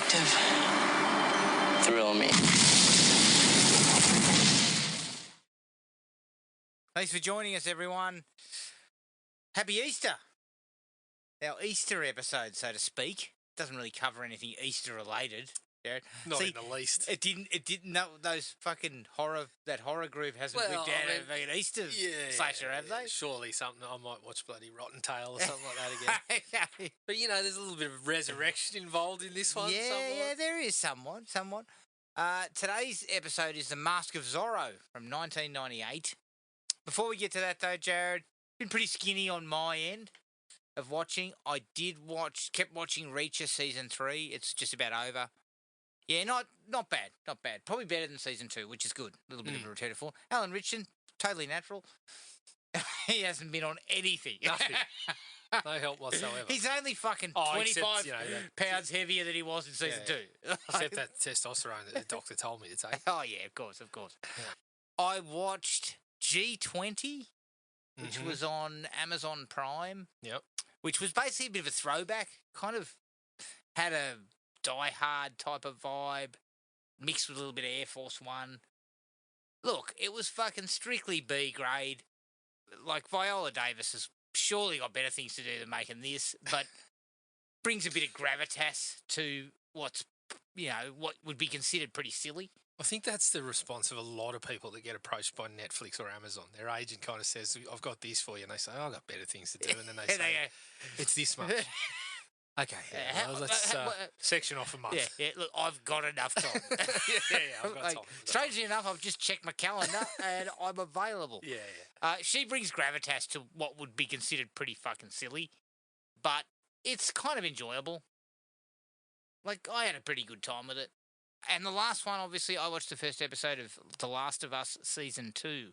detective. Thrill me. Thanks for joining us, everyone. Happy Easter. Our Easter episode, so to speak. Doesn't really cover anything Easter related. Jared. Not in the least. It didn't know those fucking that horror group hasn't whipped out a fucking Easter slasher, have they? Surely something. I might watch bloody Rotten Tail or something like that again. But there's a little bit of resurrection involved in this one. Yeah, there is somewhat. Today's episode is The Mask of Zorro from 1998. Before we get to that though, Jared, been pretty skinny on my end of watching. I kept watching Reacher season 3. It's just about over. Yeah, not bad. Probably better than season 2, which is good. A little bit of a return to form. Alan Ritchson, totally natural. He hasn't been on anything. Nothing. No help whatsoever. He's only fucking 25 pounds heavier than he was in season 2. Except that testosterone that the doctor told me to take. Oh, yeah, of course. Yeah. I watched G20, which was on Amazon Prime. Yep. Which was basically a bit of a throwback. Kind of had a Die Hard type of vibe, mixed with a little bit of Air Force One. Look, it was fucking strictly B grade. Like, Viola Davis has surely got better things to do than making this, but brings a bit of gravitas to what would be considered pretty silly. I think that's the response of a lot of people that get approached by Netflix or Amazon. Their agent kind of says, I've got this for you, and they say, I've got better things to do, and then they say, it's this much. Okay, let's section off a month. Yeah, look, I've got enough time. I've got time. Strangely enough, I've just checked my calendar and I'm available. Yeah. She brings gravitas to what would be considered pretty fucking silly, but it's kind of enjoyable. Like, I had a pretty good time with it. And the last one, obviously, I watched the first episode of The Last of Us Season 2.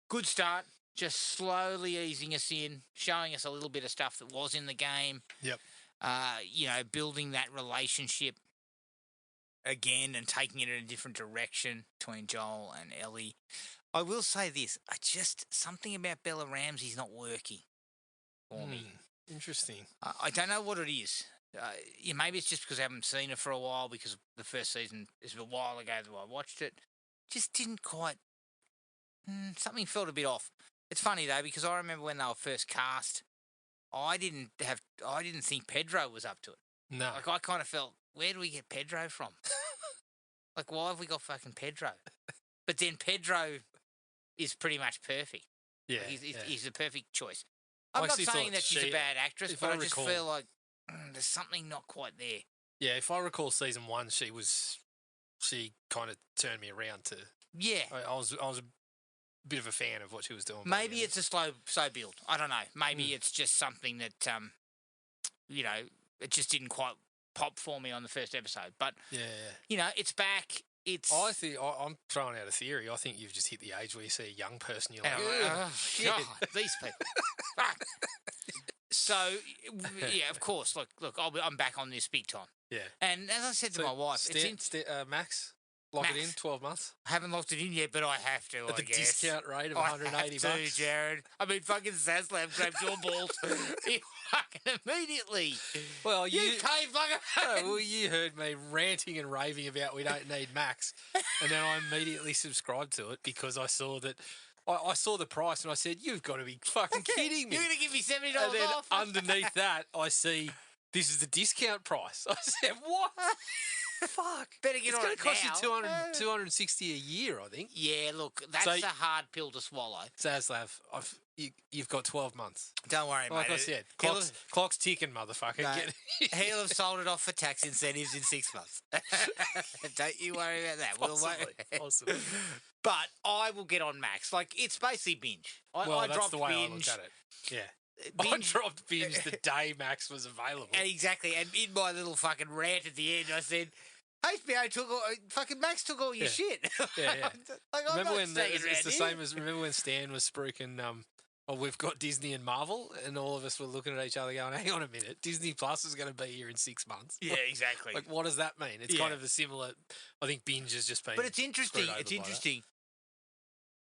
Good start. Just slowly easing us in, showing us a little bit of stuff that was in the game. Yep. Building that relationship again and taking it in a different direction between Joel and Ellie. I will say this. Something about Bella Ramsey's not working for me. Interesting. I don't know what it is. Maybe it's just because I haven't seen it for a while, because the first season is a while ago that I watched it. Just didn't quite... something felt a bit off. It's funny though, because I remember when they were first cast, I didn't think Pedro was up to it. No. Like, I kind of felt, where do we get Pedro from? Like, why have we got fucking Pedro? But then Pedro is pretty much perfect. Yeah. He's a perfect choice. I'm not saying that she's a bad actress, but I just feel like there's something not quite there. Yeah, if I recall season 1, she kind of turned me around to... Yeah. I was a bit of a fan of what she was doing. Maybe it's a slow build. I don't know. Maybe it's just something that, it just didn't quite pop for me on the first episode. But, it's back. I'm throwing out a theory. I think you've just hit the age where you see a young person, you're like, God, these people. Fuck. So, yeah, of course. Look, I'm back on this big time. Yeah. And as I said to my wife, Max, lock it in, 12 months. I haven't locked it in yet, but I have to, At the guess. discount rate of $180. I have to, Jared. I mean, fucking Zaslav grabbed your balls fucking immediately. Well, you pay fucking... well, you heard me ranting and raving about we don't need Max, and then I immediately subscribed to it because I saw that... I saw the price and I said, you've got to be fucking kidding me. You're going to give me $70 and then off? Underneath that, I see, this is the discount price. I said, what? Fuck. Better get on it now. It's going to cost you $260 a year, I think. Yeah, look, that's a hard pill to swallow. Zaslav, you've got 12 months. Don't worry, mate. Like I said, clock's ticking, motherfucker. No, he'll have sold it off for tax incentives in 6 months. Don't you worry about that. Possibly. But I will get on Max. Like, it's basically binge. I that's dropped the way binge. I looked at it. Yeah. I dropped binge the day Max was available. Exactly. And in my little fucking rant at the end, I said, fucking Max took all your shit. Yeah. Like, remember when it's the same as remember when Stan was spruiking, we've got Disney and Marvel, and all of us were looking at each other going, hang on a minute, Disney Plus is going to be here in 6 months. Yeah, exactly. Like, what does that mean? It's kind of a similar, I think binge has just been... But it's interesting.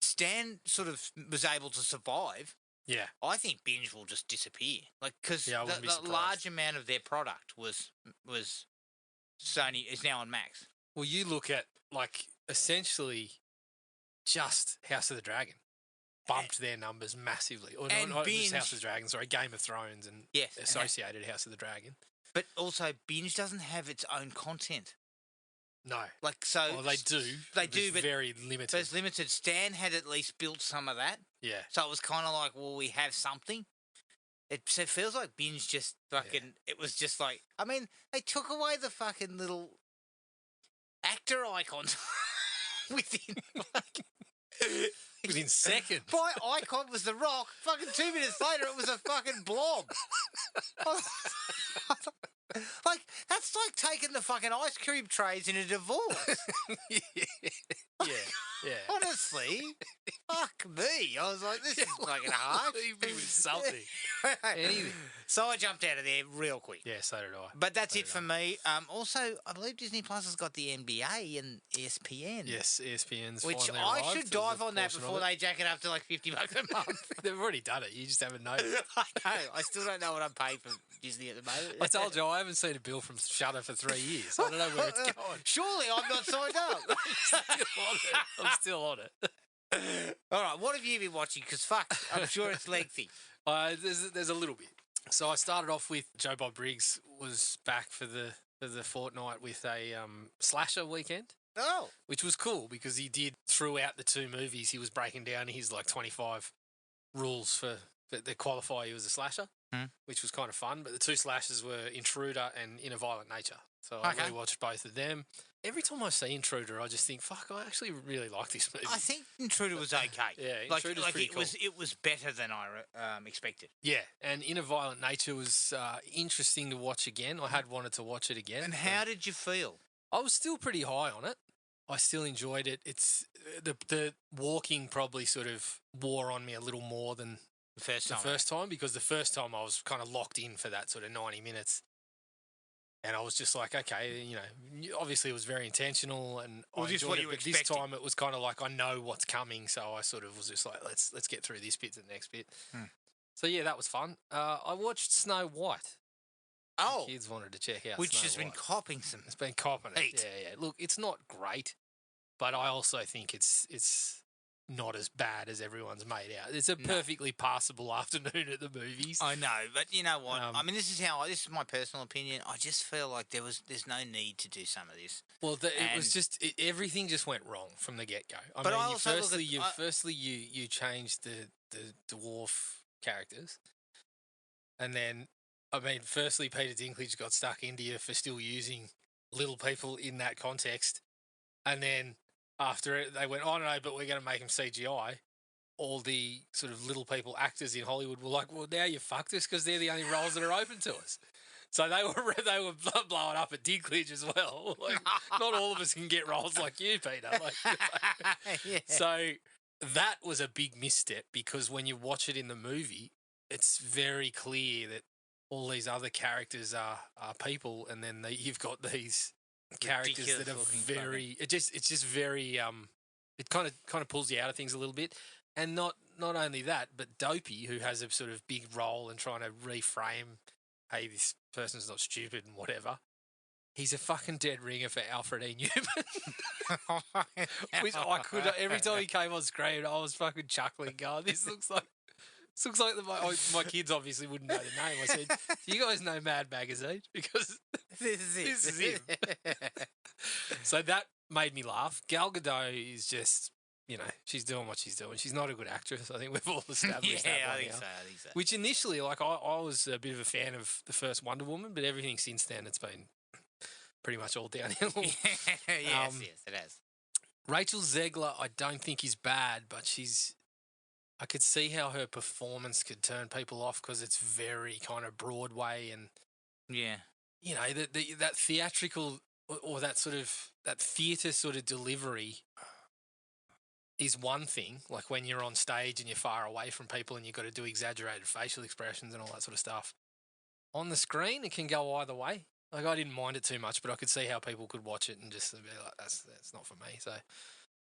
Stan sort of was able to survive. Yeah. I think binge will just disappear. Like, because the surprised. large amount of their product was Sony is now on Max. Well, you look at, like, essentially just House of the Dragon bumped their numbers massively. Or and not just Binge- House of the Dragon, sorry, Game of Thrones and Yes, associated House of the Dragon. but also Binge doesn't have its own content. No. Like, so... Well, they do. They do, but... very limited. But it's limited. Stan had at least built some of that. Yeah. So it was kind of like, well, we have something. It feels like Binge just fucking... Yeah. It was just like... I mean, they took away the fucking little actor icons within... Within seconds. My icon was The Rock. Fucking 2 minutes later, it was a fucking blob. Like, that's like taking the fucking ice cream trays in a divorce. Yeah. Honestly, fuck me. I was like, this is fucking hard. Leave me with something. Anyway, so I jumped out of there real quick. Yeah, so did I. But that's it for me. Also, I believe Disney Plus has got the NBA and ESPN. Yes, ESPN's which finally I arrived. should dive on that before they jack it up to like $50 a month. They've already done it. You just haven't noticed. I know. I still don't know what I'm paying for Disney at the moment. I told you I haven't seen a bill from Shudder for 3 years. I don't know where it's going. Surely I'm not signed up. I'm still on it. All right, what have you been watching? Because fuck, I'm sure it's lengthy. There's a little bit. So I started off with Joe Bob Briggs was back for the fortnight with a slasher weekend. Oh, which was cool because he did throughout the 2 movies. He was breaking down his like 25 rules that qualify you as a slasher, which was kind of fun. But the 2 slashers were Intruder and In a Violent Nature. So I really watched both of them. Every time I see Intruder, I just think, fuck, I actually really like this movie. I think Intruder was okay. Yeah, Intruder's pretty cool. It was better than I expected. Yeah, and In a Violent Nature was interesting to watch again. I had wanted to watch it again. And how did you feel? I was still pretty high on it. I still enjoyed it. It's the walking probably sort of wore on me a little more than the first time because the first time I was kind of locked in for that sort of 90 minutes. And I was just like, okay, you know, obviously it was very intentional and I enjoyed it, but this time it was kind of like I know what's coming, so I sort of was just like, let's get through this bit to the next bit. So yeah, that was fun. I watched Snow White. Oh, the kids wanted to check out which Snow has White. been copping some. It's been copping it. Heat. Yeah. Look, it's not great, but I also think it's not as bad as everyone's made out. It's a perfectly passable afternoon at the movies. I know, but you know what? I mean, this is my personal opinion. I just feel like there's no need to do some of this. Well, it was just everything just went wrong from the get go. But I also firstly you changed the dwarf characters, and then I mean, firstly Peter Dinklage got stuck into you for still using little people in that context, and then after it, they went, oh, no, but we're going to make him CGI. All the sort of little people actors in Hollywood were like, well, now you fucked us because they're the only roles that are open to us. So they were blowing up at Dinklage as well. Like, not all of us can get roles like you, Peter. Yeah. So that was a big misstep because when you watch it in the movie, it's very clear that all these other characters are people, and then you've got these characters that are very it's just very it kind of pulls you out of things a little bit. And not only that, but Dopey, who has a sort of big role in trying to reframe, hey, this person's not stupid and whatever, he's a fucking dead ringer for Alfred E. Newman. Which I could, every time he came on screen, I was fucking chuckling going, this looks like my kids obviously wouldn't know the name. I said, do you guys know Mad Magazine? Because this is him. So that made me laugh. Gal Gadot is just, you know, she's doing what she's doing. She's not a good actress. I think we've all established that. I think so. Which initially, like, I was a bit of a fan of the first Wonder Woman, but everything since then, it's been pretty much all downhill. Yes, it has. Rachel Zegler, I don't think is bad, but I could see how her performance could turn people off because it's very kind of Broadway and, you know, that theatrical or that sort of, that theatre sort of delivery is one thing, like when you're on stage and you're far away from people and you've got to do exaggerated facial expressions and all that sort of stuff. On the screen, it can go either way. Like, I didn't mind it too much, but I could see how people could watch it and just be like, that's not for me. So,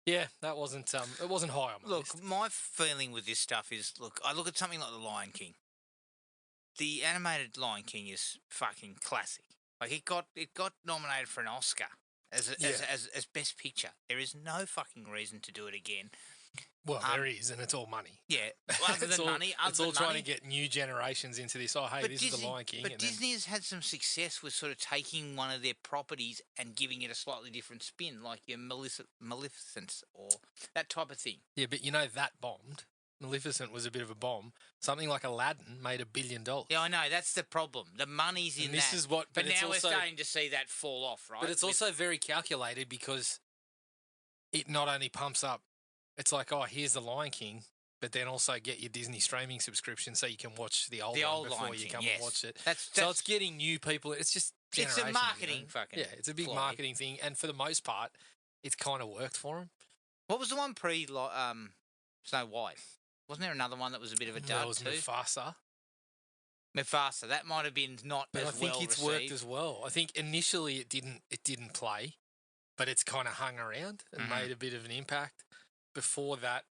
yeah, that wasn't it wasn't high on my list. Look, my feeling with this stuff is, I look at something like The Lion King. The animated Lion King is fucking classic. Like it got nominated for an Oscar as best picture. There is no fucking reason to do it again. Well, there is, and it's all money. Yeah, other than money. It's all trying to get new generations into this. Oh, hey, this is the Lion King. But Disney has had some success with sort of taking one of their properties and giving it a slightly different spin, like your Maleficent or that type of thing. Yeah, but you know that bombed. Maleficent was a bit of a bomb. Something like Aladdin made $1 billion. Yeah, I know. That's the problem. The money's in this that. Is what, but now we're starting to see that fall off, right? But it's also very calculated because it not only pumps up, it's like, oh, here's the Lion King, but then also get your Disney streaming subscription so you can watch the old one before Lion you King, come and watch it. So it's getting new people. It's just it's a marketing fucking yeah, it's a big marketing thing, and for the most part, it's kind of worked for them. What was the one pre Snow White? Wasn't there another one that was a bit of a dud was too? Mufasa. Mufasa. That might have been not but as I think well it's received. Worked as well. I think initially it didn't play, but it's kind of hung around and made a bit of an impact. Before that,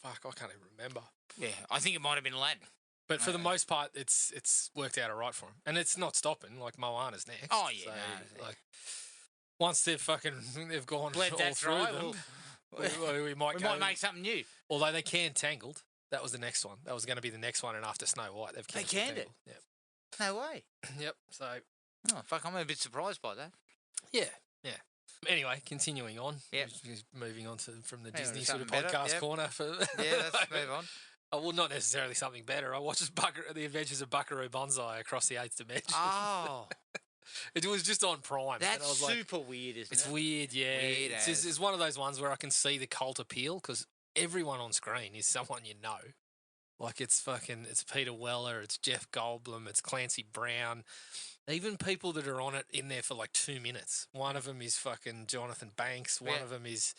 fuck, I can't even remember. Yeah, I think it might have been Aladdin. But for the most part, it's worked out all right for him, and it's not stopping. Like Moana's next. Oh yeah, so, like once they've gone all through them, we might make something new. Although they can Tangled. That was the next one. That was going to be the next one, and after Snow White, they've canned it. Yep. No way. Yep. So. Oh fuck! I'm a bit surprised by that. Yeah. Yeah. Anyway, continuing on. Yep. Moving on from the Disney sort of podcast corner for. Yeah, let's move on. Oh, well, not necessarily something better. I watched The Adventures of Buckaroo Banzai Across the Eighth Dimension. Oh. It was just on Prime. That's super weird, isn't it? It's weird, yeah. Weird it's one of those ones where I can see the cult appeal because everyone on screen is someone you know. Like it's Peter Weller, it's Jeff Goldblum, it's Clancy Brown. Even people that are on it in there for like 2 minutes. One of them is fucking Jonathan Banks. One of them is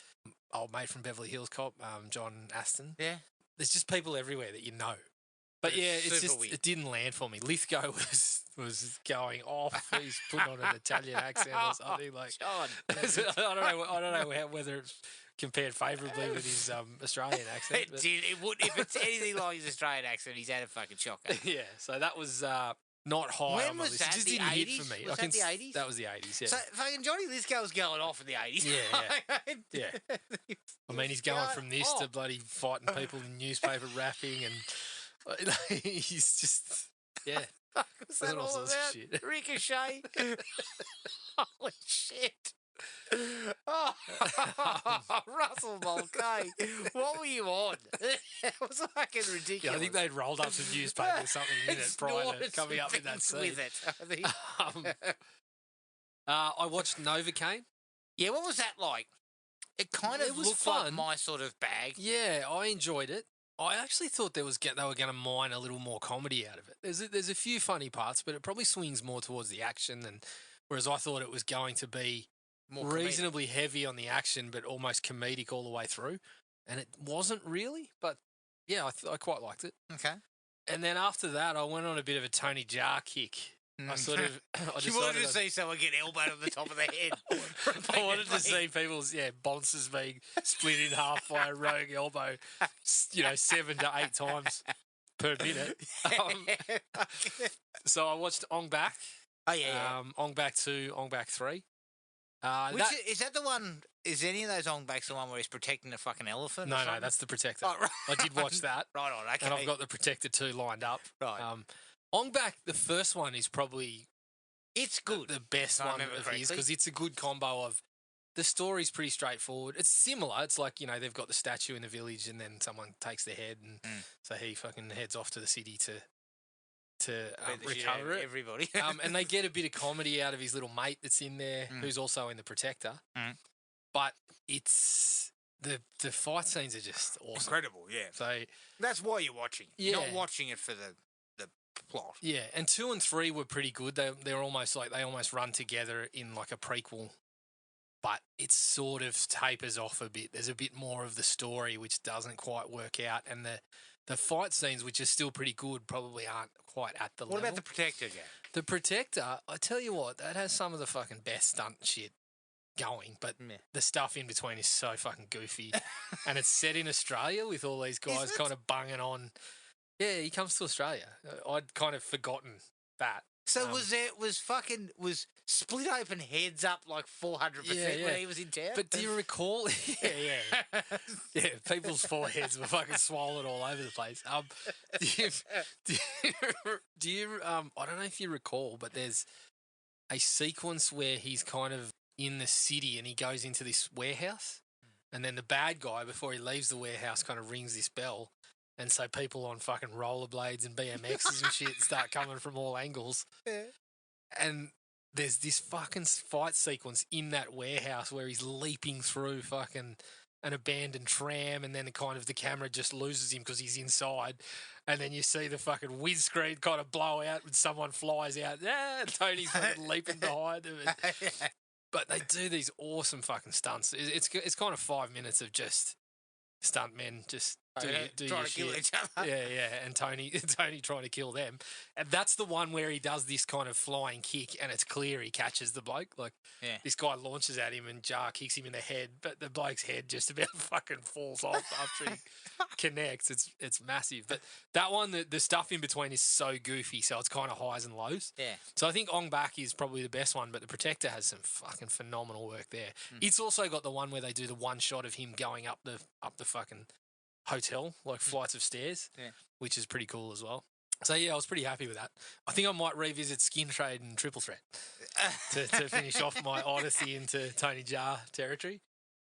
old mate from Beverly Hills Cop, John Aston. Yeah. There's just people everywhere that you know. But yeah, it's just weird. It didn't land for me. Lithgow was going off. He's put on an Italian accent or something like. John. I don't know whether it's compared favourably with his Australian accent. It would if it's anything like his Australian accent. He's had a fucking shocker. Yeah, so that was not high. When on my was list. that? It just the didn't 80s? hit for me. Was that the 80s? That was the 80s. Yeah. So fucking Johnny Lithgow was going off in the 80s. Yeah. Yeah. I mean, he's going from this to bloody fighting people in newspaper rapping and. He's just, yeah. What's that all about? Shit. Ricochet. Holy shit. Oh, Russell Mulcahy. What were you on? It was fucking ridiculous. Yeah, I think they'd rolled up some newspaper or something in it prior to coming up with that scene. With it, I think. I watched Novocaine. Yeah, what was that like? It kind of looked like my sort of bag. Yeah, I enjoyed it. I actually thought they were going to mine a little more comedy out of it. There's a few funny parts, but it probably swings more towards the action than. Whereas I thought it was going to be more reasonably heavy on the action, but almost comedic all the way through, and it wasn't really. But yeah, I quite liked it. Okay. And then after that, I went on a bit of a Tony Jaa kick. I sort of. You wanted to see someone get elbowed on the top of the head. I wanted to see people's bonces being split in half by a rogue elbow, 7 to 8 times per minute. So I watched Ong Bak. Oh yeah. Ong Bak 2, Ong Bak 3. Is that the one? Is any of those Ong Baks the one where he's protecting a fucking elephant? No, that's the Protector. Oh, right. I did watch that. Right on. Okay. And I've got the Protector 2 lined up. Right. Ong Bak, the first one is probably it's good. The best one of his because it's a good combo of the story's pretty straightforward. It's similar. It's like they've got the statue in the village and then someone takes their head and so he fucking heads off to the city to recover it. Everybody. And they get a bit of comedy out of his little mate that's in there who's also in the Protector. But it's the fight scenes are just awesome. Incredible, yeah. So that's why you're watching. Yeah. You're not watching it for the plot. Yeah, and 2 and 3 were pretty good. They're almost like they almost run together in like a prequel, but it sort of tapers off a bit. There's a bit more of the story which doesn't quite work out, and the fight scenes, which are still pretty good, probably aren't quite at the level. What about the Protector game? The Protector, I tell you what, that has some of the fucking best stunt shit going, but the stuff in between is so fucking goofy. And it's set in Australia with all these guys kind of bunging on. Yeah, he comes to Australia. I'd kind of forgotten that. So was split open heads up like 400% when he was in town? But do you recall? Yeah. People's foreheads were fucking swollen all over the place. Do you I don't know if you recall, but there's a sequence where he's kind of in the city and he goes into this warehouse, and then the bad guy, before he leaves the warehouse, kind of rings this bell. And so people on fucking rollerblades and BMXs and shit start coming from all angles. Yeah. And there's this fucking fight sequence in that warehouse where he's leaping through fucking an abandoned tram, and then the camera just loses him because he's inside. And then you see the fucking windscreen kind of blow out when someone flies out. Yeah, Tony's fucking leaping behind him. But they do these awesome fucking stunts. It's kind of 5 minutes of just stuntmen just do trying your to kill shit. each other. Yeah, and Tony trying to kill them. And that's the one where he does this kind of flying kick, and it's clear he catches the bloke. Like, this guy launches at him and Jar kicks him in the head, but the bloke's head just about fucking falls off after he connects. It's massive. But that one, the stuff in between is so goofy, so it's kind of highs and lows. Yeah. So I think Ong Bak is probably the best one, but the Protector has some fucking phenomenal work there. It's also got the one where they do the one shot of him going up the fucking hotel, like flights of stairs, which is pretty cool as well. So yeah, I was pretty happy with that. I think I might revisit Skin Trade and Triple Threat to finish off my odyssey into Tony Jaa territory,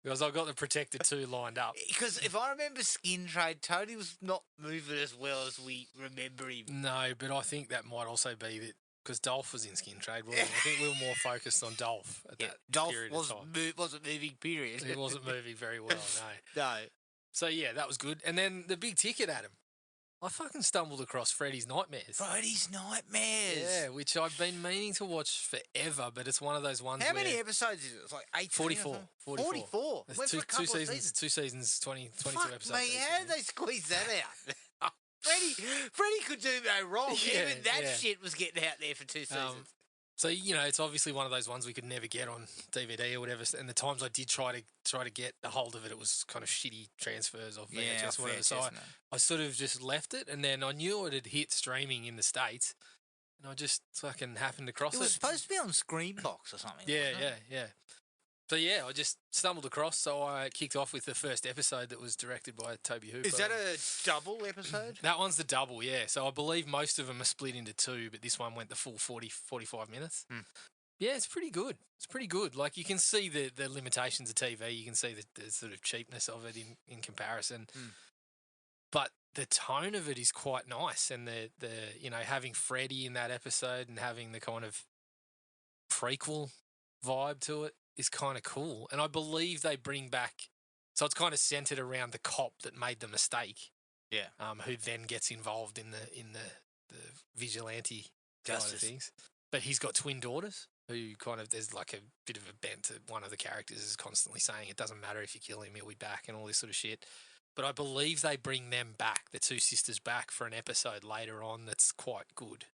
because I've got the Protector 2 lined up. Because if I remember Skin Trade, Tony was not moving as well as we remember him. No, but I think that might also be that because Dolph was in Skin Trade, wasn't he? I think we were more focused on Dolph at that Dolph period of time. wasn't moving, period. He wasn't moving very well, no. No. So yeah, that was good. And then the big ticket, Adam. I fucking stumbled across Freddy's Nightmares. Freddy's Nightmares. Yeah, which I've been meaning to watch forever, but it's one of those ones. How many episodes is it? It's like 8. 44. 44. It's two seasons, 22 Fuck episodes. Me, how did they squeeze that out? Freddie could do no wrong. Yeah, Even that shit was getting out there for 2 seasons. So, you know, it's obviously one of those ones we could never get on DVD or whatever. And the times I did try to get a hold of it, it was kind of shitty transfers of VHS or whatever. So I sort of just left it, and then I knew it had hit streaming in the States, and I just fucking happened across it. It was supposed to be on Screenbox or something. Yeah. So, yeah, I just stumbled across, so I kicked off with the first episode that was directed by Toby Hooper. Is that a double episode? That one's the double, yeah. So I believe most of them are split into 2, but this one went the full 45 minutes. Yeah, it's pretty good. It's pretty good. Like, you can see the limitations of TV. You can see the sort of cheapness of it in comparison. But the tone of it is quite nice. And the you know, having Freddy in that episode and having the kind of prequel vibe to it is kind of cool. And I believe they bring back, so it's kind of centered around the cop that made the mistake. Yeah. Who then gets involved in the vigilante side of things. But he's got twin daughters who kind of, there's like a bit of a bent to one of the characters is constantly saying it doesn't matter if you kill him, he'll be back and all this sort of shit. But I believe they bring them back, the two sisters back, for an episode later on that's quite good.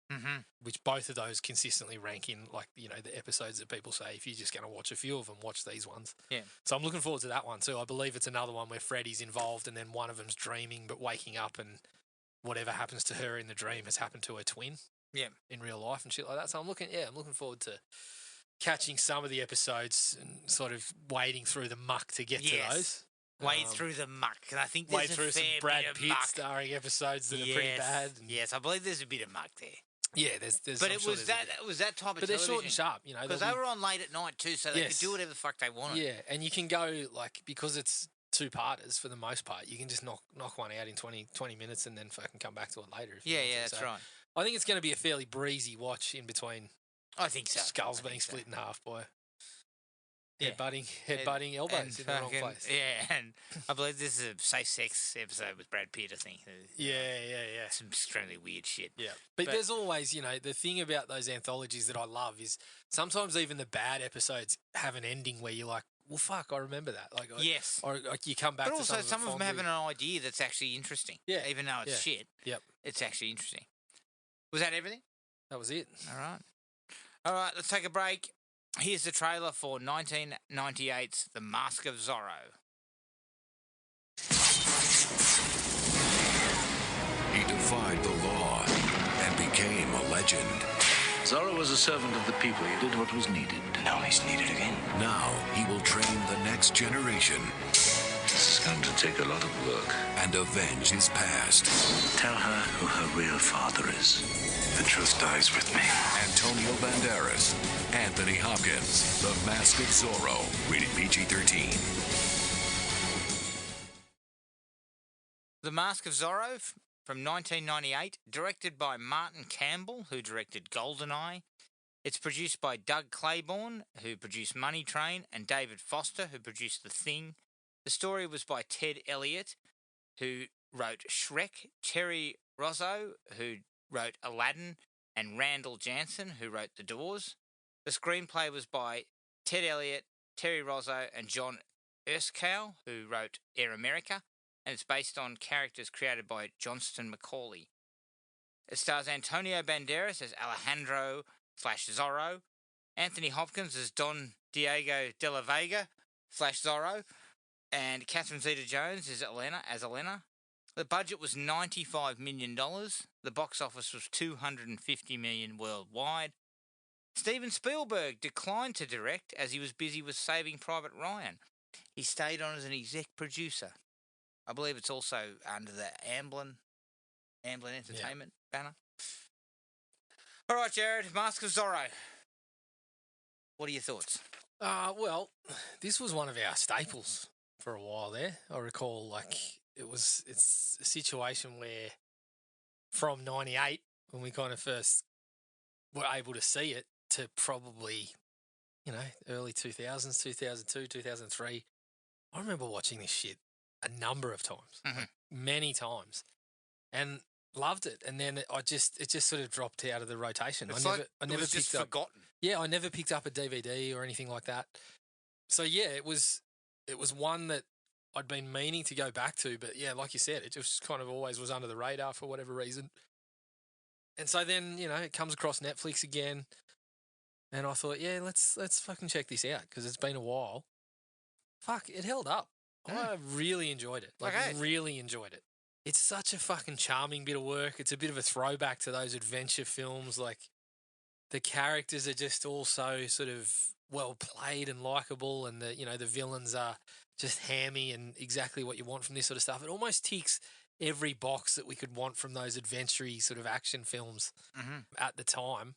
Which both of those consistently rank in, like, you know, the episodes that people say, if you're just going to watch a few of them, watch these ones. Yeah. So I'm looking forward to that one too. I believe it's another one where Freddy's involved and then one of them's dreaming but waking up and whatever happens to her in the dream has happened to her twin. Yeah. In real life and shit like that. So I'm looking forward to catching some of the episodes and sort of wading through the muck to get to those. Wade through the muck, and I think there's wade through some Brad Pitt starring episodes that are pretty bad. Yes, I believe there's a bit of muck there. Yeah, there's. But it was that type of. But they're short and sharp, you know. Because they were on late at night too, so they could do whatever the fuck they wanted. Yeah, and you can go like, because it's 2-parters for the most part, you can just knock one out in 20 minutes and then fucking come back to it later. Yeah, that's right. I think it's going to be a fairly breezy watch in between. I think so. Skulls being split in half by headbutting elbows in the wrong place. Yeah, and I believe this is a safe sex episode with Brad Pitt, I think. Yeah. Some extremely weird shit. Yeah. But there's always, you know, the thing about those anthologies that I love is sometimes even the bad episodes have an ending where you're like, well, fuck, I remember that. Like, yes. Or like you come back but to also some of them have an idea that's actually interesting. Yeah. Even though it's shit. Yep. It's actually interesting. Was that everything? That was it. All right, let's take a break. Here's the trailer for 1998's The Mask of Zorro. He defied the law and became a legend. Zorro was a servant of the people. He did what was needed. Now he's needed again. Now he will train the next generation This is going to take a lot of work. and avenge his past. Tell her who her real father is. The truth dies with me. Antonio Banderas, Anthony Hopkins, The Mask of Zorro, rated PG-13. The Mask of Zorro from 1998, directed by Martin Campbell, who directed GoldenEye. It's produced by Doug Claiborne, who produced Money Train, and David Foster, who produced The Thing. The story was by Ted Elliott, who wrote Shrek, Terry Rosso, who wrote Aladdin, and Randall Jansen, who wrote The Doors. The screenplay was by Ted Elliott, Terry Rosso, and John Erskine, who wrote Air America, and it's based on characters created by Johnston Macaulay. It stars Antonio Banderas as Alejandro/Zorro, Anthony Hopkins as Don Diego de la Vega /Zorro, and Catherine Zeta-Jones as Elena. The budget was $95 million. The box office was $250 million worldwide. Steven Spielberg declined to direct as he was busy with Saving Private Ryan. He stayed on as an exec producer. I believe it's also under the Amblin Entertainment banner. All right, Jared, Mask of Zorro. What are your thoughts? Well, this was one of our staples for a while there. I recall, like, it's a situation where from 98, when we kind of first were able to see it, to probably, early 2000s, 2002, 2003, I remember watching this shit a number of times, like many times, and loved it. And then it just sort of dropped out of the rotation. I never picked up. Forgotten. Yeah, I never picked up a DVD or anything like that. So yeah, it was one that I'd been meaning to go back to, but yeah, like you said, it just kind of always was under the radar for whatever reason. And so then, it comes across Netflix again, and I thought, yeah, let's fucking check this out because it's been a while. Fuck, it held up. I really enjoyed it. Really enjoyed it. It's such a fucking charming bit of work. It's a bit of a throwback to those adventure films. Like, the characters are just all so sort of well played and likable, and the villains are just hammy and exactly what you want from this sort of stuff. It almost ticks every box that we could want from those adventure-y sort of action films at the time.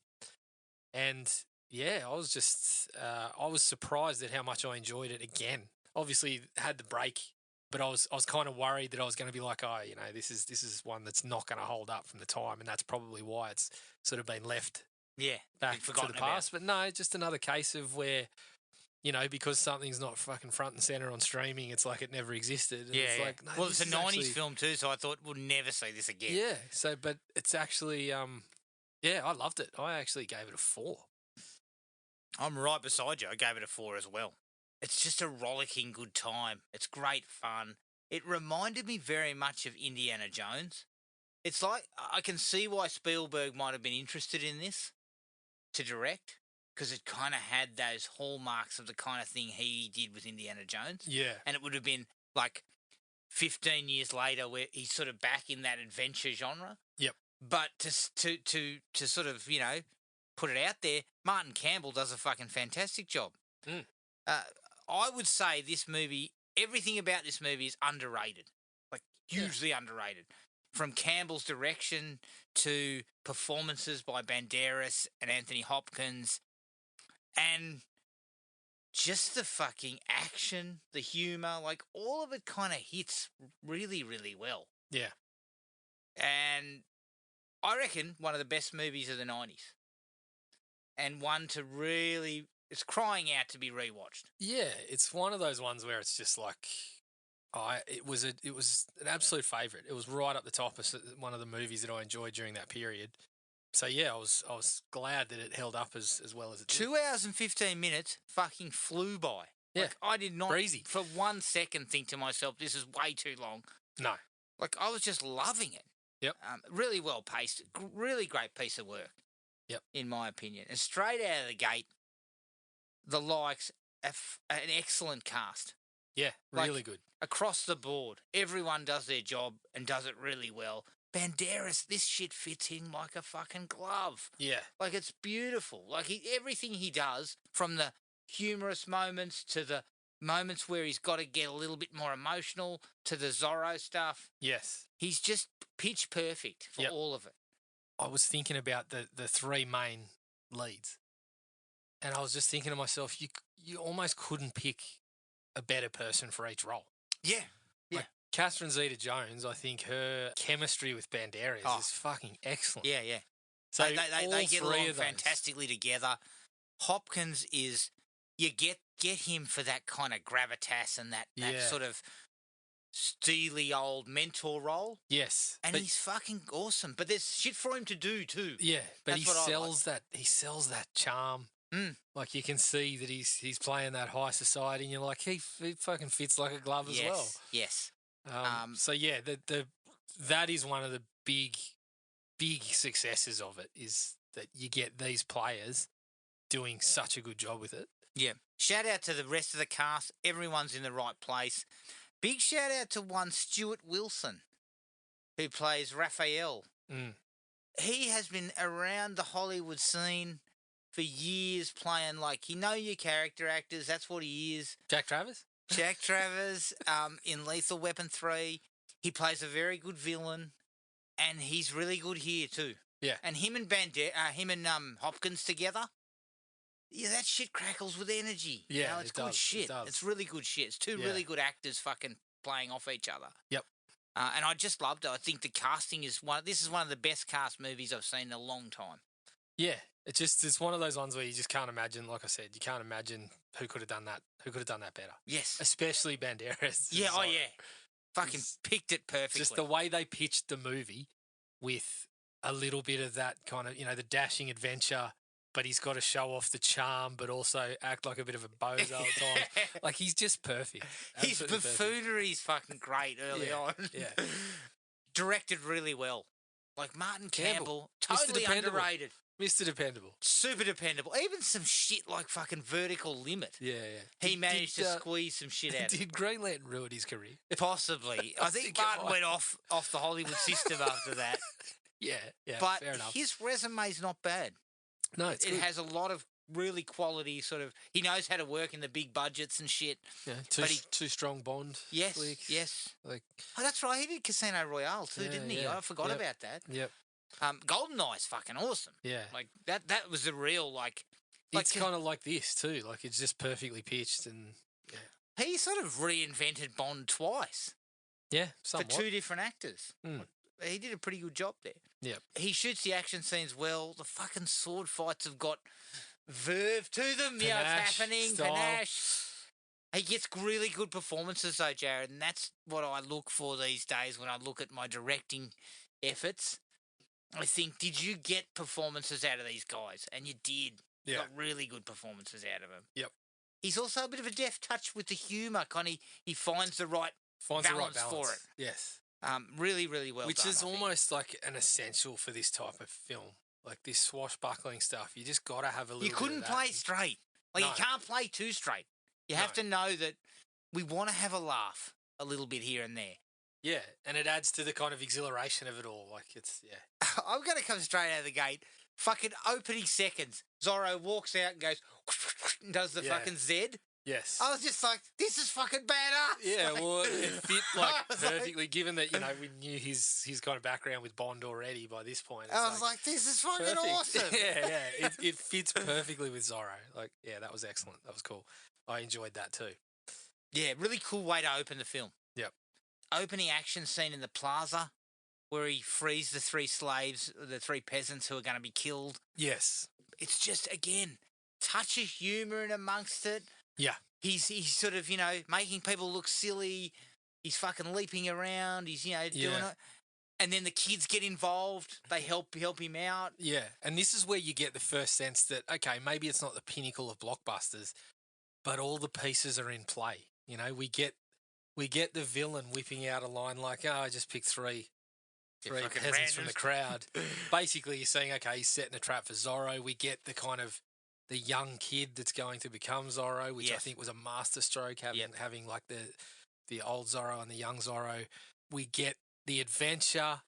And yeah, I was just I was surprised at how much I enjoyed it again. Obviously had the break, but I was kind of worried that I was going to be like, this is one that's not going to hold up from the time, and that's probably why it's sort of been left back to the past. But no, just another case of where, because something's not fucking front and center on streaming, it's like it never existed. And it's like, no, well, it's a 90s film too, so I thought we'll never see this again. Yeah. So, but it's actually, I loved it. I actually gave it a 4. I'm right beside you. I gave it a 4 as well. It's just a rollicking good time. It's great fun. It reminded me very much of Indiana Jones. It's like, I can see why Spielberg might have been interested in this to direct, because it kind of had those hallmarks of the kind of thing he did with Indiana Jones. Yeah. And it would have been like 15 years later where he's sort of back in that adventure genre. Yep. But to sort of, put it out there, Martin Campbell does a fucking fantastic job. I would say this movie, everything about this movie is underrated, like hugely underrated. From Campbell's direction to performances by Banderas and Anthony Hopkins, and just the fucking action, the humour, like all of it kind of hits really, really well. Yeah. And I reckon one of the best movies of the 90s. And one to really, it's crying out to be rewatched. Yeah, it's one of those ones where it's just like, it was an absolute favourite. It was right up the top as one of the movies that I enjoyed during that period. So yeah, I was glad that it held up as well as it did. 2 hours and 15 minutes fucking flew by. Yeah, like, I did not breezy. For 1 second think to myself, this is way too long. No. Like, I was just loving it. Yep. Really well paced. Really great piece of work. Yep. In my opinion. And straight out of the gate, the likes, an excellent cast. Yeah, really good. Across the board, everyone does their job and does it really well. Banderas, this shit fits him like a fucking glove. Yeah. Like, it's beautiful. Like, everything he does, from the humorous moments to the moments where he's got to get a little bit more emotional to the Zorro stuff, Yes. he's just pitch perfect for all of it. I was thinking about the three main leads, and I was just thinking to myself, you almost couldn't pick a better person for each role. Yeah. Yeah. Like Catherine Zeta-Jones, I think her chemistry with Banderas is fucking excellent. Yeah, yeah. So they get three along of those. fantastically together. Hopkins is, you get him for that kind of gravitas and that sort of steely old mentor role. Yes. And he's fucking awesome. But there's shit for him to do too. Yeah, but That's he sells that charm. Mm. Like you can see that he's playing that high society, and you're like, he fucking fits like a glove as well. Yes. So yeah, that is one of the big successes of it, is that you get these players doing such a good job with it. Yeah. Shout out to the rest of the cast. Everyone's in the right place. Big shout out to one Stuart Wilson, who plays Raphael. Mm. He has been around the Hollywood scene for years, playing like, your character actors. That's what he is. Jack Travers in Lethal Weapon 3. He plays a very good villain, and he's really good here too. Yeah. And him and Hopkins together, that shit crackles with energy. Yeah, it's good shit. It does. It's really good shit. It's two really good actors fucking playing off each other. Yep. And I just loved it. I think the casting is one of the best cast movies I've seen in a long time. Yeah. It's one of those ones where you just can't imagine, like I said, you can't imagine who could have done that better. Yes. Especially Banderas. Yeah, fucking picked it perfectly. Just the way they pitched the movie with a little bit of that kind of, the dashing adventure, but he's got to show off the charm, but also act like a bit of a bozo at times. Like, he's just perfect. His buffoonery is fucking great early on. Yeah. Directed really well. Like Martin Campbell, totally underrated. Mr. Dependable. Super dependable. Even some shit like fucking Vertical Limit. Yeah. He managed to squeeze some shit out of it. Did Green Lantern ruin his career? Possibly. I think Martin went off the Hollywood system after that. Yeah, but fair enough. His resume's not bad. No, it has a lot of really quality sort of. He knows how to work in the big budgets and shit. Yeah, too strong Bond. Yes, flick. yes. Like, that's right. He did Casino Royale too, didn't he? I forgot about that. Yep. GoldenEye's fucking awesome. Yeah, like that was a real like. It's kind of like this too. Like it's just perfectly pitched, and he sort of reinvented Bond twice. Yeah, somewhat. For two different actors. Mm. He did a pretty good job there. Yeah. He shoots the action scenes well. The fucking sword fights have got verve to them. It's happening. Style. Panache. He gets really good performances though, Jared, and that's what I look for these days when I look at my directing efforts. I think, did you get performances out of these guys? And you did. Yeah. Got really good performances out of them. Yep. He's also a bit of a deft touch with the humour. He finds the right balance for it. Yes. Really, really well Which done, is almost like an essential for this type of film. Like this swashbuckling stuff. You just got to have a little You couldn't bit of that. play straight. You can't play too straight. You have to know that we want to have a laugh a little bit here and there. Yeah, and it adds to the kind of exhilaration of it all. Like it's, I'm going to come straight out of the gate. Fucking opening seconds. Zorro walks out and goes, and does the fucking Z. Yes. I was just like, this is fucking badass. Yeah, well, it fit perfectly, given that, we knew his kind of background with Bond already by this point. I was like, this is fucking perfect. awesome. Yeah. It fits perfectly with Zorro. Like, yeah, that was excellent. That was cool. I enjoyed that too. Yeah, really cool way to open the film. Yep. Opening action scene in the plaza where he frees the three slaves, the three peasants who are going to be killed. Yes. It's just, again, touch of humour in amongst it. Yeah. He's sort of, making people look silly. He's fucking leaping around. He's, doing it. And then the kids get involved. They help him out. Yeah. And this is where you get the first sense that, okay, maybe it's not the pinnacle of blockbusters, but all the pieces are in play. We get the villain whipping out a line like, I just picked three peasants from the crowd. Basically, you're saying, okay, he's setting a trap for Zorro. We get the kind of the young kid that's going to become Zorro, which I think was a masterstroke, having like the old Zorro and the young Zorro. We get the adventure.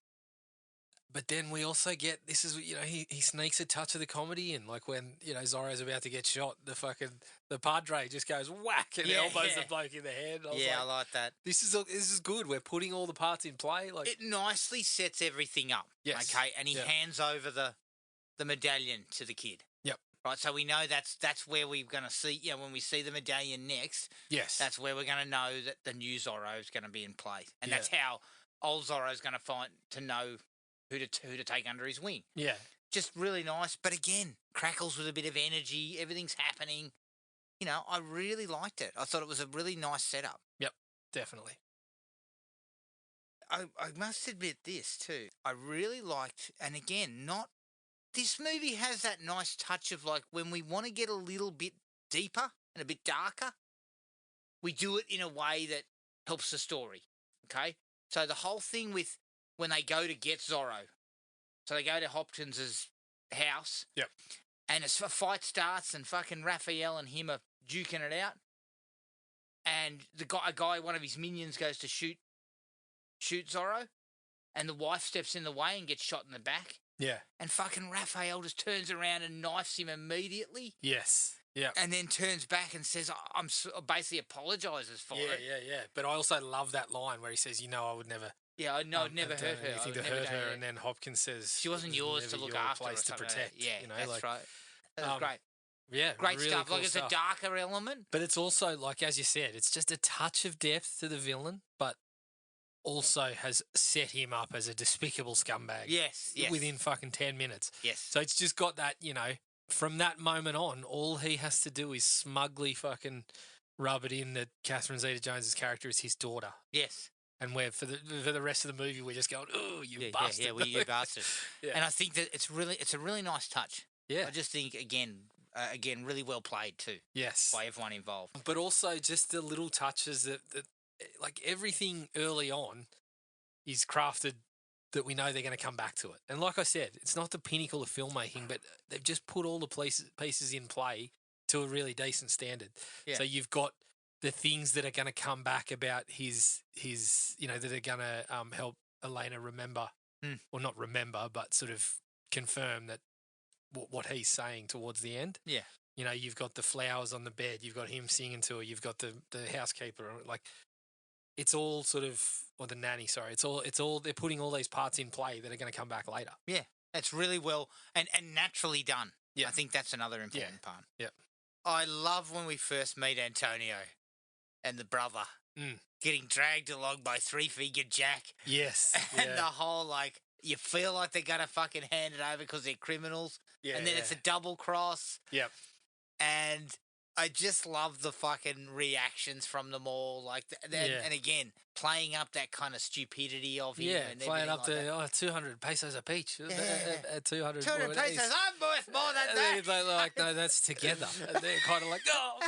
But then we also get, this is, he sneaks a touch of the comedy in, like when, Zorro's about to get shot, the Padre just goes whack and elbows the bloke in the head. I like that. This is good. We're putting all the parts in play. Like, it nicely sets everything up. Yes. Okay, and he hands over the medallion to the kid. Yep. Right, so we know that's where we're going to see, when we see the medallion next, yes. that's where we're going to know that the new Zorro is going to be in play. And that's how old Zorro's going to know who to take under his wing. Yeah. Just really nice. But again, crackles with a bit of energy. Everything's happening. I really liked it. I thought it was a really nice setup. Yep, definitely. I must admit this too. I really liked, and again, this movie has that nice touch of like when we want to get a little bit deeper and a bit darker, we do it in a way that helps the story. Okay? So the whole thing with when they go to get Zorro, so they go to Hopkins's house. Yep. And a fight starts and fucking Raphael and him are duking it out. And a guy, one of his minions goes to shoot Zorro, and the wife steps in the way and gets shot in the back. Yeah. And fucking Raphael just turns around and knifes him immediately. Yes. Yeah. And then turns back and says, basically apologizes for it. Yeah. But I also love that line where he says, I would never. Yeah, I'd never hurt her. Anything to hurt her. And then Hopkins says, she wasn't yours to look after. Place to protect. Yeah, that's right. That was great. Yeah. Great really stuff. cool Like it's a darker element. But it's also, like, as you said, it's just a touch of depth to the villain, but also has set him up as a despicable scumbag. Yes. Within fucking 10 minutes. Yes. So it's just got that, from that moment on, all he has to do is smugly fucking rub it in that Catherine Zeta-Jones's character is his daughter. Yes. And we're for the rest of the movie, we're just going, "Oh, you bastard!" Yeah, you bastard. Yeah. And I think that it's a really nice touch. Yeah. I just think again, really well played too. Yes. By everyone involved. But also just the little touches that like everything early on is crafted that we know they're going to come back to it. And like I said, it's not the pinnacle of filmmaking, but they've just put all the pieces in play to a really decent standard. Yeah. So you've got the things that are going to come back about his that are going to help Elena remember, or not remember, but sort of confirm that what he's saying towards the end. Yeah. You've got the flowers on the bed, you've got him singing to her, you've got the housekeeper, like it's all sort of, or the nanny, sorry, it's all they're putting all these parts in play that are going to come back later. Yeah. It's really well and naturally done. Yeah. I think that's another important part. Yeah. I love when we first meet Antonio and the brother getting dragged along by three-fingered Jack. Yes. And the whole, like, you feel like they're going to fucking hand it over because they're criminals. Yeah. And then it's a double cross. Yep. And I just love the fucking reactions from them all. Like, and again, playing up that kind of stupidity of him. Yeah, and playing up like to 200 pesos a peach. Yeah. 200 200 pesos, I'm worth more than and that. they're like, no, that's together. And they're kind of like, oh.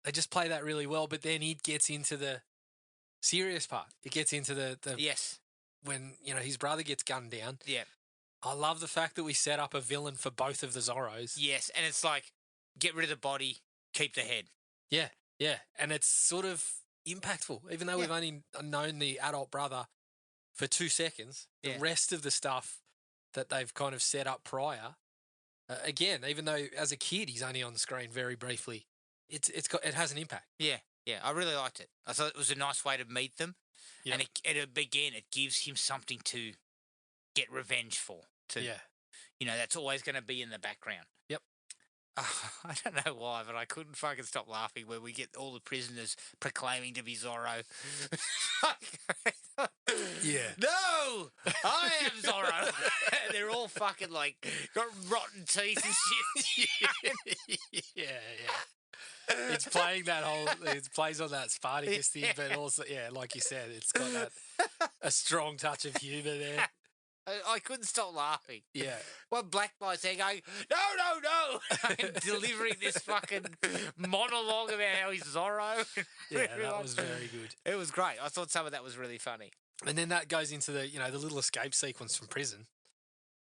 They just play that really well. But then it gets into the serious part. It gets into the yes, when his brother gets gunned down. Yeah. I love the fact that we set up a villain for both of the Zorros. Yes, and it's like, get rid of the body, keep the head. Yeah, yeah. And it's sort of impactful. Even though we've only known the adult brother for 2 seconds, the rest of the stuff that they've kind of set up prior, again, even though as a kid he's only on the screen very briefly, it has an impact. Yeah, I really liked it. I thought it was a nice way to meet them. Yep. And it gives him something to get revenge for. That's always going to be in the background. Yep. I don't know why, but I couldn't fucking stop laughing when we get all the prisoners proclaiming to be Zorro. Yeah. No! I am Zorro! And they're all fucking like got rotten teeth and shit. Yeah. It's playing it plays on that Spartacus thing, but also, like you said, it's got a strong touch of humour there. I couldn't stop laughing. Yeah. Well, Black Light's there going, no, and delivering this fucking monologue about how he's Zorro. Yeah, that was very good. It was great. I thought some of that was really funny. And then that goes into the little escape sequence from prison.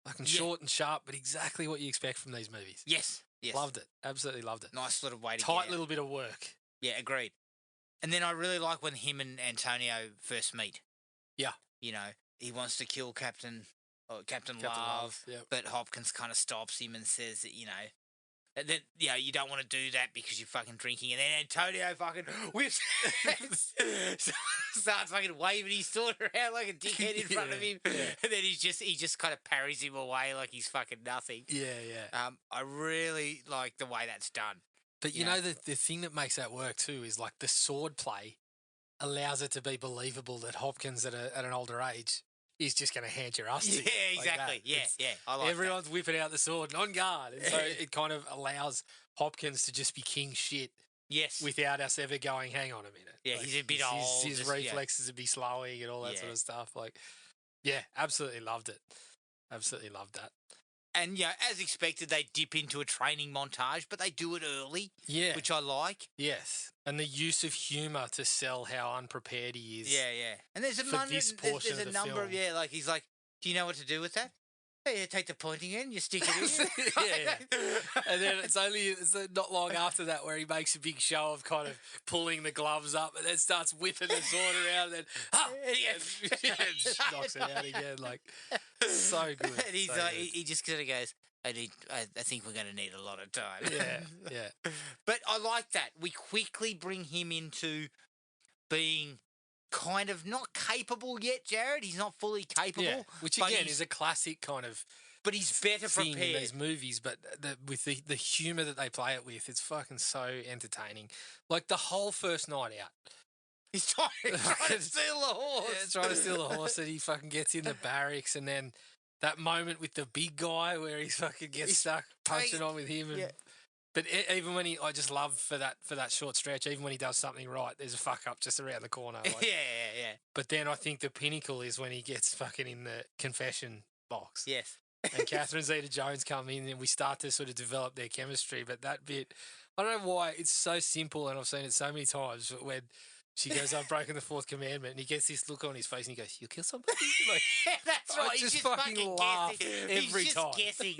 Fucking short and sharp, but exactly what you expect from these movies. Yes. Loved it. Absolutely loved it. Nice little way to tight little bit of work. Yeah, agreed. And then I really like when him and Antonio first meet. Yeah. You know, he wants to kill Captain Captain Love, Love, yep. but Hopkins kind of stops him and says that, that, you don't want to do that because you're fucking drinking. And then Antonio fucking whips, starts fucking waving his sword around like a dickhead in front of him. Yeah. And then he just kind of parries him away like he's fucking nothing. Yeah. I really like the way that's done. But you know, the thing that makes that work too is like the sword play allows it to be believable that Hopkins at an older age is just going to hand your ass to you. Yeah, exactly. Like Yeah. I like everyone's whipping out the sword and on guard. And so it kind of allows Hopkins to just be king shit. Yes. Without us ever going, hang on a minute. Yeah, like, he's a bit old. His reflexes would be slowing and all that sort of stuff. Like, yeah, absolutely loved it. Absolutely loved that. And, as expected, they dip into a training montage, but they do it early, which I like. Yes. And the use of humour to sell how unprepared he is. Yeah. And there's a there's a number of, like, he's like, do you know what to do with that? Hey, you take the pointing end, you stick it in. Yeah. And then it's not long after that where he makes a big show of kind of pulling the gloves up and then starts whipping the sword around and then and knocks it out again. Like, so good. And he's he just kind of goes, I think we're going to need a lot of time. Yeah. But I like that. We quickly bring him into being kind of not capable yet, Jared. He's not fully capable. Yeah, which again is a classic kind of. But he's better thing prepared in these movies. But with the humour that they play it with, it's fucking so entertaining. Like the whole first night out. He's trying to steal the horse. Yeah, trying to steal the horse, and he fucking gets in the barracks, and then that moment with the big guy where he fucking gets stuck punching on with him. And, but even when I just love for that short stretch, even when he does something right, there's a fuck up just around the corner. Like, yeah. But then I think the pinnacle is when he gets fucking in the confession box. Yes. And Catherine Zeta-Jones come in and we start to sort of develop their chemistry. But that bit, I don't know why, it's so simple and I've seen it so many times, but when she goes, I've broken the fourth commandment, and he gets this look on his face and he goes, you'll kill somebody? Like, that's right. I He's just fucking laugh guessing. every He's time. just guessing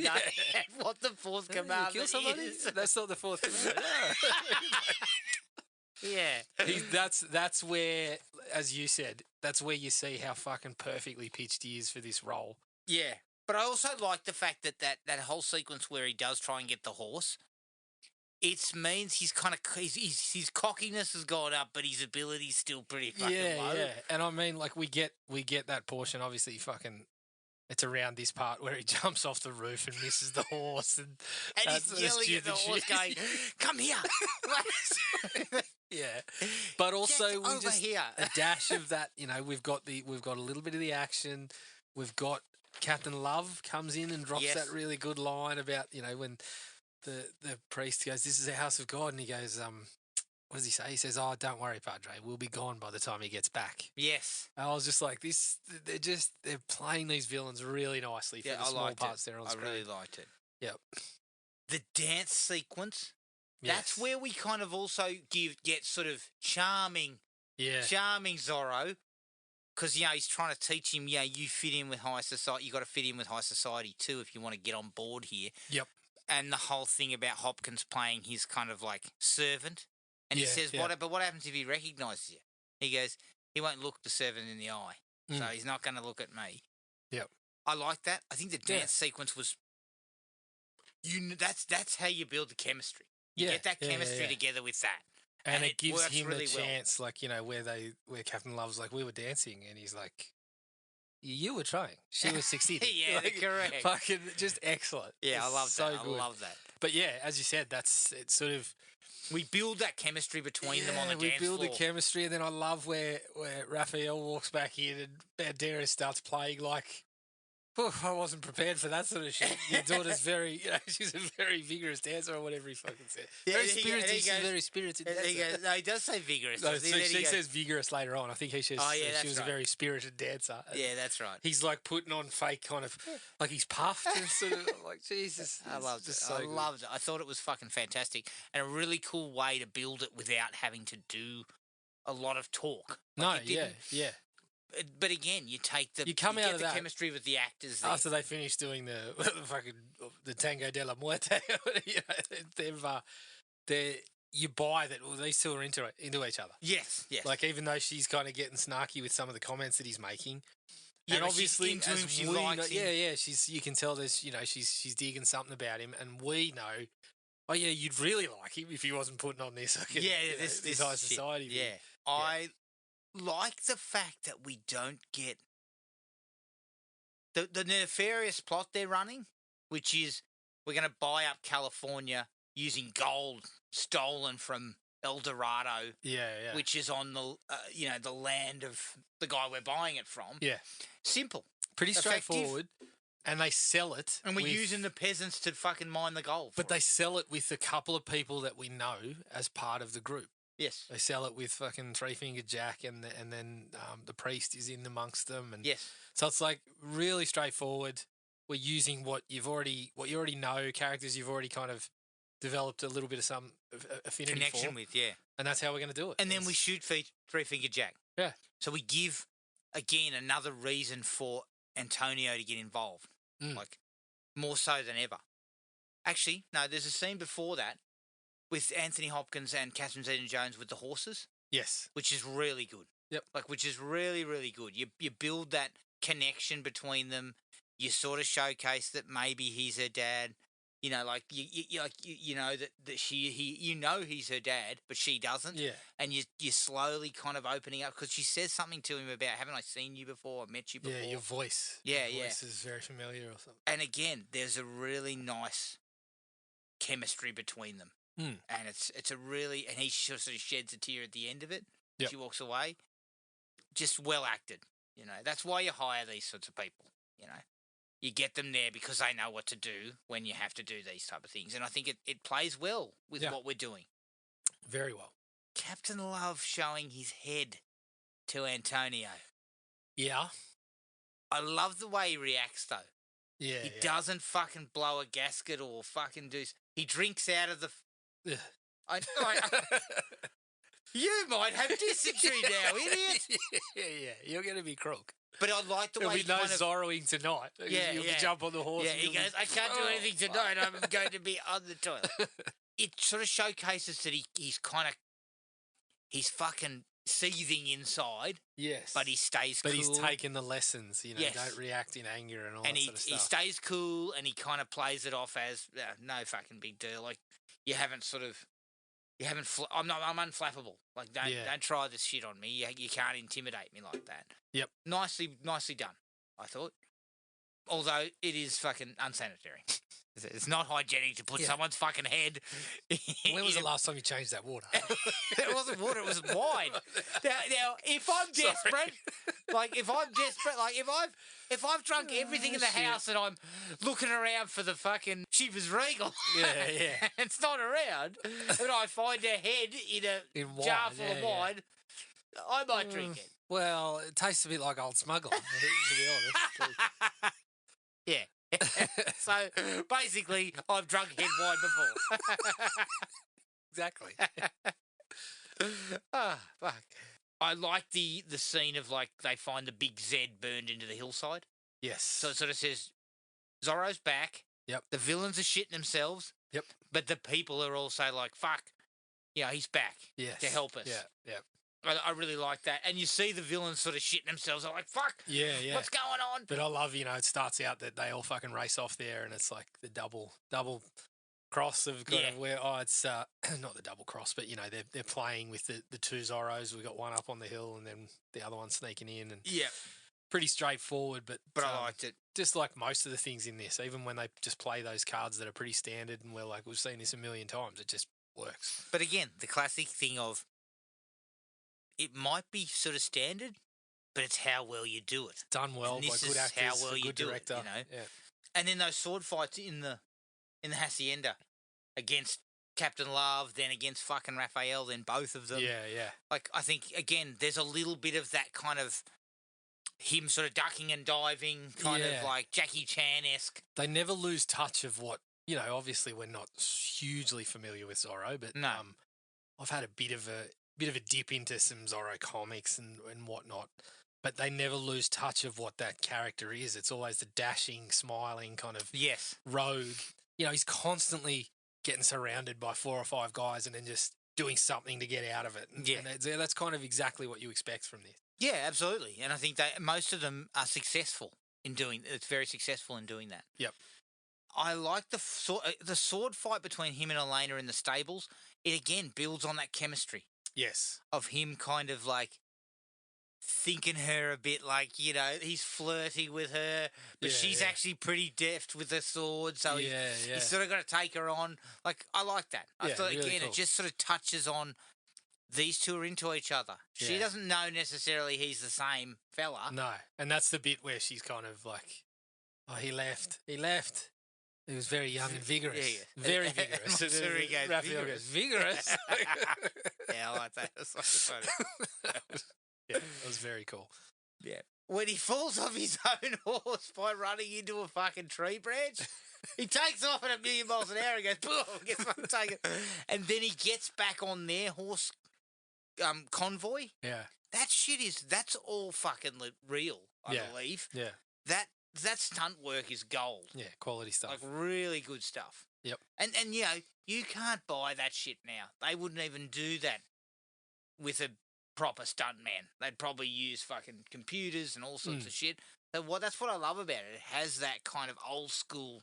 what the fourth commandment kill somebody? is. That's not the fourth commandment. Yeah. That's where, as you said, that's where you see how fucking perfectly pitched he is for this role. Yeah. But I also like the fact that whole sequence where he does try and get the horse, it means he's kind of his cockiness has gone up, but his ability's still pretty fucking low. Yeah. And I mean, like we get that portion. Obviously, it's around this part where he jumps off the roof and misses the horse, and he's yelling at the horse, going, "Come here!" Yeah, but also we just here. A dash of that. We've got a little bit of the action. We've got Captain Love comes in and drops that really good line about when the priest goes, "This is the house of God," and he goes, what does he say? He says, "Oh, don't worry, Padre. We'll be gone by the time he gets back." Yes. And I was just like, they're playing these villains really nicely for the small parts there on screen. I really liked it. Yep. The dance sequence. Yes. That's where we kind of also get sort of charming Zorro, because he's trying to teach him. You fit in with high society. You got to fit in with high society too if you want to get on board here. Yep. And the whole thing about Hopkins playing his kind of like servant, and he says, "What happens if he recognises you?" He goes, "He won't look the servant in the eye, so he's not going to look at me." Yep. I like that. I think the dance sequence was. That's how you build the chemistry. You get that chemistry together with that. And it gives works him really a chance, like, where Captain Love's like, we were dancing, and he's like, you were trying. She was succeeding. Correct. Fucking just excellent. Yeah, I love that. Good. I love that. But yeah, as you said, it's sort of... We build that chemistry between them on the dance floor. We build the chemistry, and then I love where Raphael walks back in and Banderas starts playing like... I wasn't prepared for that sort of shit. Your daughter's very, she's a very vigorous dancer or whatever he fucking said. Very spirited. She's very spirited dancer. No, he does say vigorous. No, so she says vigorous later on. I think he says she was a very spirited dancer. Yeah, that's right. He's like putting on fake kind of, like he's puffed and sort of like, Jesus. I loved it. So I loved it. I thought it was fucking fantastic and a really cool way to build it without having to do a lot of talk. Yeah. But again, you take the chemistry with the actors there. After they finish doing the fucking the Tango de la Muerte, you buy that these two are into each other. Yes, yes. Like, even though she's kind of getting snarky with some of the comments that he's making. Yeah, and but she's obviously, into as him, she we likes know, him. you can tell there's, she's digging something about him, and we know, oh yeah, you'd really like him if he wasn't putting on this, this high shit. society. Yeah. I like the fact that we don't get the nefarious plot they're running, which is we're going to buy up California using gold stolen from El Dorado, which is on the the land of the guy we're buying it from. Yeah, simple, pretty effective, straightforward, and they sell it, and we're using the peasants to fucking mine the gold. But they sell it with a couple of people that we know as part of the group. Yes, they sell it with fucking Three Fingered Jack, and then the priest is in amongst them, and yes, so it's like really straightforward. We're using what you already know, characters you've already kind of developed a little bit of some affinity connection for, with, yeah, and that's how we're going to do it. And then we shoot Three Fingered Jack. Yeah, so we give again another reason for Antonio to get involved, like more so than ever. Actually, no, there's a scene before that with Anthony Hopkins and Catherine Zeta-Jones with the horses. Yes, which is really good. Yep, which is really, really good. You build that connection between them. You sort of showcase that maybe he's her dad. You know, like you know that he's her dad, but she doesn't. Yeah, and you slowly kind of opening up because she says something to him about, haven't I seen you before? I met you before. Yeah, your voice. Yeah, your voice is very familiar or something. And again, there's a really nice chemistry between them. And it's a really, and he sort of sheds a tear at the end of it. Yep. She walks away. Just well acted. That's why you hire these sorts of people. You get them there because they know what to do when you have to do these type of things. And I think it plays well with what we're doing. Very well. Captain Love showing his head to Antonio. Yeah. I love the way he reacts though. Yeah. He doesn't fucking blow a gasket or fucking do. He drinks out of the. You might have dysentery now, idiot. Yeah. You're going to be crook. But I like the way he knows Zorroing tonight. You'll jump on the horse. Yeah, he goes, I can't do anything tonight. I'm going to be on the toilet. It sort of showcases that he's fucking seething inside. Yes. But he stays cool. But he's taken the lessons, yes. Don't react in anger and all that sort of stuff. And he stays cool and he kind of plays it off as no fucking big deal. Like, I'm unflappable. Like, don't try this shit on me. You can't intimidate me like that. Yep. Nicely done, I thought. Although it is fucking unsanitary. It's not hygienic to put someone's fucking head. When was the last time you changed that water? It wasn't water, it was wine. Now if I'm desperate, if I've drunk everything in the house and I'm looking around for the fucking Chivas Regal, yeah, it's not around, and I find a head in a jar full of wine, I might drink it. Well, it tastes a bit like Old Smuggler, to be honest. Yeah. So basically, I've drunk head wine before. Exactly. Fuck. I like the scene of like they find the big Z burned into the hillside. Yes. So it sort of says Zorro's back. Yep. The villains are shitting themselves. Yep. But the people are also like, fuck, he's back to help us. Yeah. I really like that. And you see the villains sort of shitting themselves. I'm like, fuck, what's going on? But I love, it starts out that they all fucking race off there and it's like the double cross of kind of where, it's not the double cross, but, they're playing with the two Zorros. We've got one up on the hill and then the other one sneaking in. And pretty straightforward, but I liked it. Just like most of the things in this, even when they just play those cards that are pretty standard and we're like, we've seen this a million times, it just works. But again, the classic thing of, it might be sort of standard, but it's how well you do it. Done well by good actors, how well a good director. Yeah. And then those sword fights in the hacienda against Captain Love, then against fucking Raphael, then both of them. Yeah. Like, I think, again, there's a little bit of that kind of him sort of ducking and diving, kind of like Jackie Chan-esque. They never lose touch of what, obviously we're not hugely familiar with Zorro, but no. I've had a bit of a dip into some Zorro comics and whatnot, but they never lose touch of what that character is. It's always the dashing, smiling kind of rogue. He's constantly getting surrounded by 4 or 5 guys and then just doing something to get out of it. Yeah. And that's kind of exactly what you expect from this. Yeah, absolutely. And I think that most of them are successful in doing. It's very successful in doing that. Yep. I like the sword fight between him and Elena in the stables. It again builds on that chemistry Yes. of him kind of like thinking her a bit like, he's flirty with her, but she's actually pretty deft with the sword, so he's sort of got to take her on. Like, I like that. I thought, really again, cool. it just sort of touches on these two are into each other. She doesn't know necessarily he's the same fella. No, and that's the bit where she's kind of like, oh, he left. He was very young and vigorous. Yeah. Very vigorous. Raphael goes, vigorous? Yeah, I like that. That's fucking funny. That was very cool. Yeah. When he falls off his own horse by running into a fucking tree branch, he takes off at 1,000,000 miles an hour and goes, boom, gets fucking taken. And then he gets back on their horse convoy. Yeah. That's all fucking real, I believe. Yeah. That stunt work is gold. Yeah, quality stuff. Like, really good stuff. Yep. And you can't buy that shit now. They wouldn't even do that with a proper stunt man. They'd probably use fucking computers and all sorts of shit. So that's what I love about it. It has that kind of old school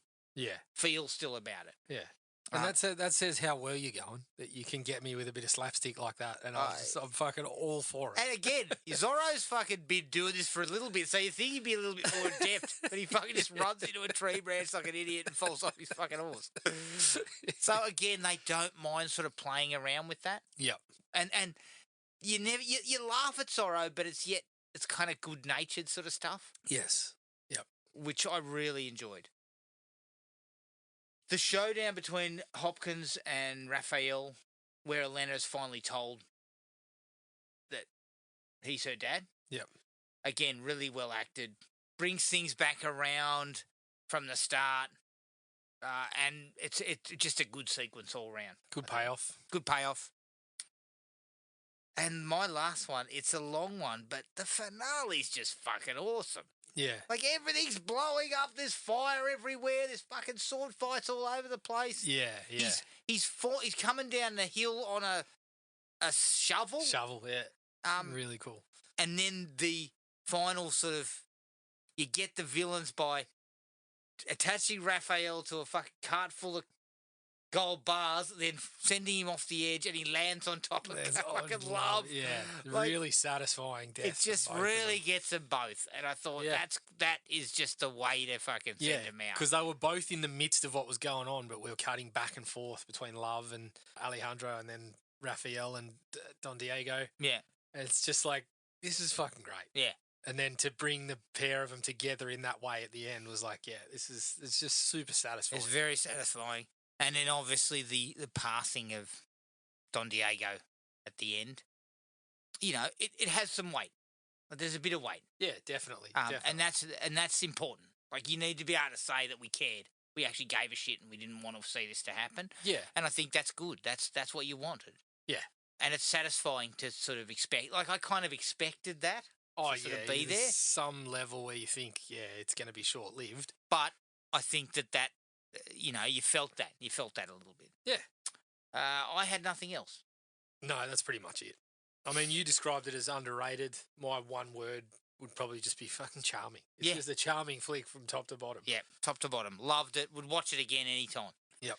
feel still about it. Yeah. And that says how well you're going, that you can get me with a bit of slapstick like that, and I'm fucking all for it. And again, Zorro's fucking been doing this for a little bit, so you think he'd be a little bit more adept, but he fucking just runs into a tree branch like an idiot and falls off his fucking horse. So again, they don't mind sort of playing around with that. Yep. And you laugh at Zorro, but it's kind of good natured sort of stuff. Yes. Yep. Which I really enjoyed. The showdown between Hopkins and Raphael, where Elena's finally told that he's her dad. Yep. Again, really well acted. Brings things back around from the start. And it's just a good sequence all round. Good payoff. Good payoff. And my last one, it's a long one, but the finale's just fucking awesome. Yeah. Like, everything's blowing up. There's fire everywhere. There's fucking sword fights all over the place. Yeah, yeah. He's coming down the hill on a shovel. Shovel, yeah. Really cool. And then the final sort of, you get the villains by attaching Raphael to a fucking cart full of gold bars, then sending him off the edge, and he lands on top of it. I fucking love. Yeah, like, really satisfying death. It just really gets them both, and I thought that is just the way to fucking send them out. Because they were both in the midst of what was going on, but we were cutting back and forth between Love and Alejandro, and then Raphael and Don Diego. Yeah, and it's just like, this is fucking great. Yeah. And then to bring the pair of them together in that way at the end was like, it's just super satisfying. It's very satisfying. And then obviously the passing of Don Diego at the end, it has some weight. There's a bit of weight. Yeah, definitely. And that's important. Like, you need to be able to say that we cared. We actually gave a shit and we didn't want to see this to happen. Yeah. And I think that's good. That's what you wanted. Yeah. And it's satisfying to sort of expect. Like, I kind of expected that. Oh, to sort of be there. Some level where you think, it's going to be short-lived. But I think that you felt that. You felt that a little bit. Yeah. I had nothing else. No, that's pretty much it. I mean, you described it as underrated. My one word would probably just be fucking charming. It's just a charming flick from top to bottom. Yeah, top to bottom. Loved it. Would watch it again anytime. Yep.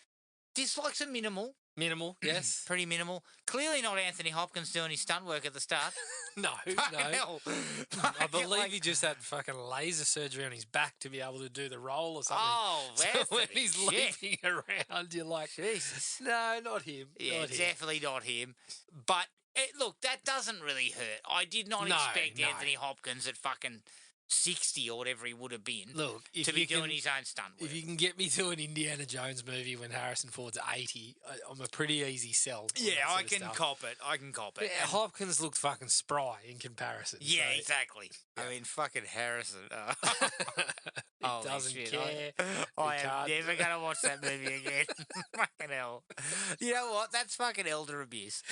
Dislikes are minimal. Minimal, yes. Pretty minimal. Clearly not Anthony Hopkins doing his stunt work at the start. No. Hell. I believe he just had fucking laser surgery on his back to be able to do the roll or something. Oh, so when he's leaping around, you're like, Jesus. No, not him. Yeah, not him. Definitely not him. But, look, that doesn't really hurt. I did not expect Anthony Hopkins at fucking 60 or whatever he would have been to be doing his own stunt work. If you can get me to an Indiana Jones movie when Harrison Ford's 80, I'm a pretty easy sell. Yeah, I can cop it. But Hopkins looked fucking spry in comparison. Yeah, exactly. Yeah. I mean, fucking Harrison. He doesn't care. I am never going to watch that movie again. Fucking hell. You know what? That's fucking elder abuse.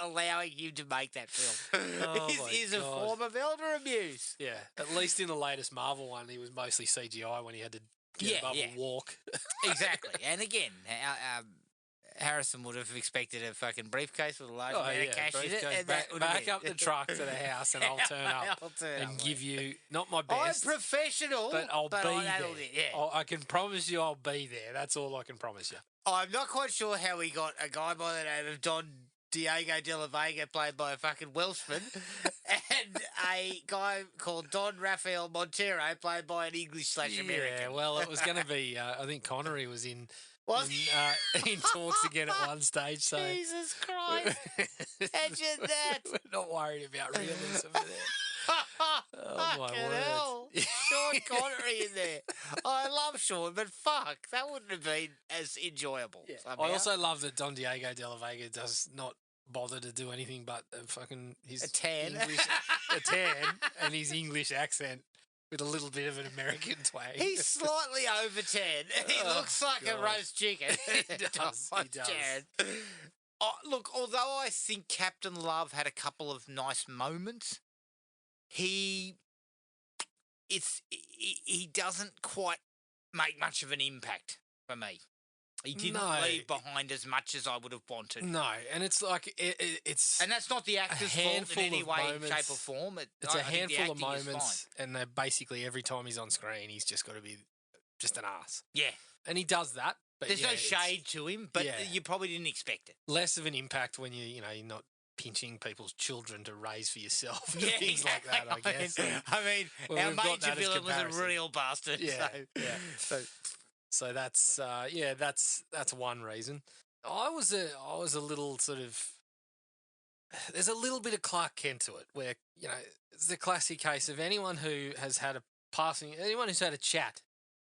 Allowing him to make that film is a form of elder abuse. Yeah, at least in the latest Marvel one, he was mostly CGI when he had to get above a walk. Exactly. And again, Harrison would have expected a fucking briefcase with a large amount of cash in it. briefcase, And that would back up the truck to the house and I'll turn up and give you, not my best. I'm professional, but I'll be that'll there. be- yeah. I can promise you I'll be there. That's all I can promise you. I'm not quite sure how we got a guy by the name of Don Diego de la Vega, played by a fucking Welshman, and a guy called Don Rafael Montero, played by an English/American. Yeah, well, it was going to be, I think Connery was in What? in talks again at one stage. So Jesus Christ. Imagine that. we're not worried about realness over there. Oh, my Fucking word. hell. Sean Connery in there. I love Sean, but fuck, that wouldn't have been as enjoyable. Somehow. I also love that Don Diego de la Vega does not bother to do anything but fucking his A tan. English, a tan, and his English accent with a little bit of an American twang. He's slightly over 10. He Oh, looks like God. a roast chicken. He does, he does. Jared. Oh, look, although I think Captain Love had a couple of nice moments, he doesn't quite make much of an impact for me. He didn't No. leave behind as much as I would have wanted. No, and it's like it's And that's not the actor's fault handful in any of way, moments. shape or form. it's I a think the handful of acting is moments, and they're basically every time he's on screen, he's just got to be just an ass, fine. Yeah. and he does that. But There's yeah, no it's shade to him, but yeah. you probably didn't expect it. less of an impact when you're not pinching people's children to raise for yourself, Yeah, things like that. I guess. I mean, Well, our we've got major that as villain was a comparison. real bastard. Yeah, So. yeah. So that's that's one reason. I was a little sort of. There's a little bit of Clark Kent to it, where it's the classic case of anyone who's had a chat,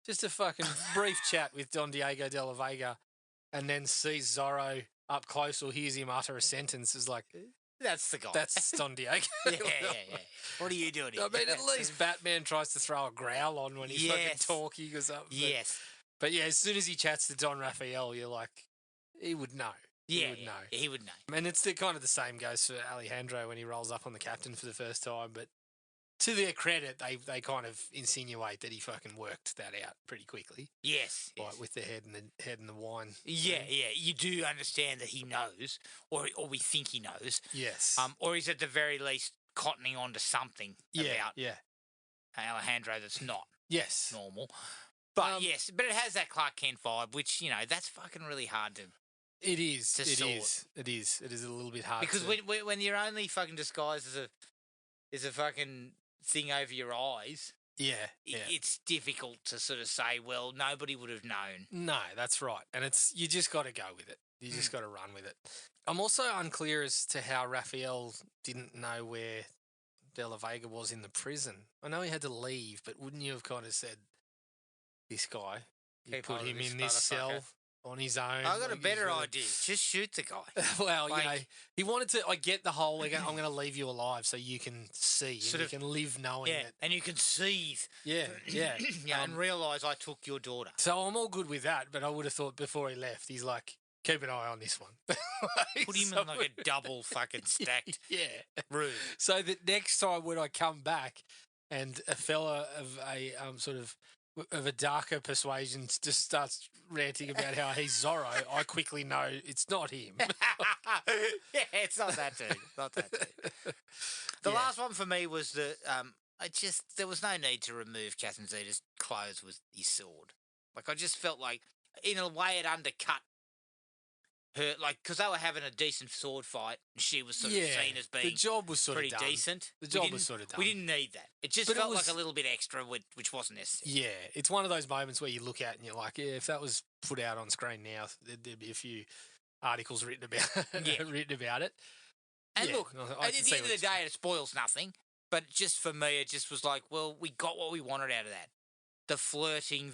just a fucking brief chat with Don Diego de la Vega, and then sees Zorro up close or hears him utter a sentence, is like, That's the guy. that's Don Diego. yeah. What are you doing here? I mean, at least Batman tries to throw a growl on when he's fucking Yes. talking or something. Yes. But yeah, as soon as he chats to Don Raphael, you're like, he would know. Yeah, He would know. He would know. And it's kind of the same goes for Alejandro when he rolls up on the captain for the first time. But to their credit, they kind of insinuate that he fucking worked that out pretty quickly, Yes. like with the head and the wine. Yeah. You do understand that he knows, or we think he knows. Yes. Or he's at the very least cottoning on to something about Yeah. Alejandro that's not Yes. normal. But but it has that Clark Kent vibe, which that's fucking really hard to. It is. To It sort. is. It is. It is a little bit hard Because to... when your only fucking disguise is a fucking thing over your eyes, Yeah. Yeah. it's difficult to sort of say, well, nobody would have known. No, that's right. And you just got to go with it. You just got to run with it. I'm also unclear as to how Raphael didn't know where De La Vega was in the prison. I know he had to leave, but wouldn't you have kind of said, this guy, you Keep put hold of him this in this cell motherfucker. on his own? I got a like, he's better really- idea. Just shoot the guy. Well, Like- he wanted to, I get the whole, I'm going to leave you alive so you can see and Sort you of- can live knowing Yeah, that. and you can seethe. Yeah, yeah. And realise I took your daughter. So I'm all good with that, but I would have thought before he left, he's like, keep an eye on this one. Put him in like a double fucking stacked Yeah. room. So that next time when I come back and a fella of a of a darker persuasion just starts ranting about how he's Zorro, I quickly know it's not him. Yeah, it's not that dude. Not that dude. The Yeah. last one for me was that there was no need to remove Catherine Zeta's clothes with his sword. Like, I just felt like, in a way, it undercut her, like, because they were having a decent sword fight, and she was sort of seen as the being job was sort pretty of done. decent. The We job didn't- was sort of done. We didn't need that. It just But it felt was- like a little bit extra, which wasn't necessary. Yeah, it's one of those moments where you look at and you're like, yeah, if that was put out on screen now, there'd be a few articles written about Yeah. written about it. And Yeah, look, I at can the see end of what the you're day, it spoils nothing. But just for me, it just was like, well, we got what we wanted out of that. The flirting,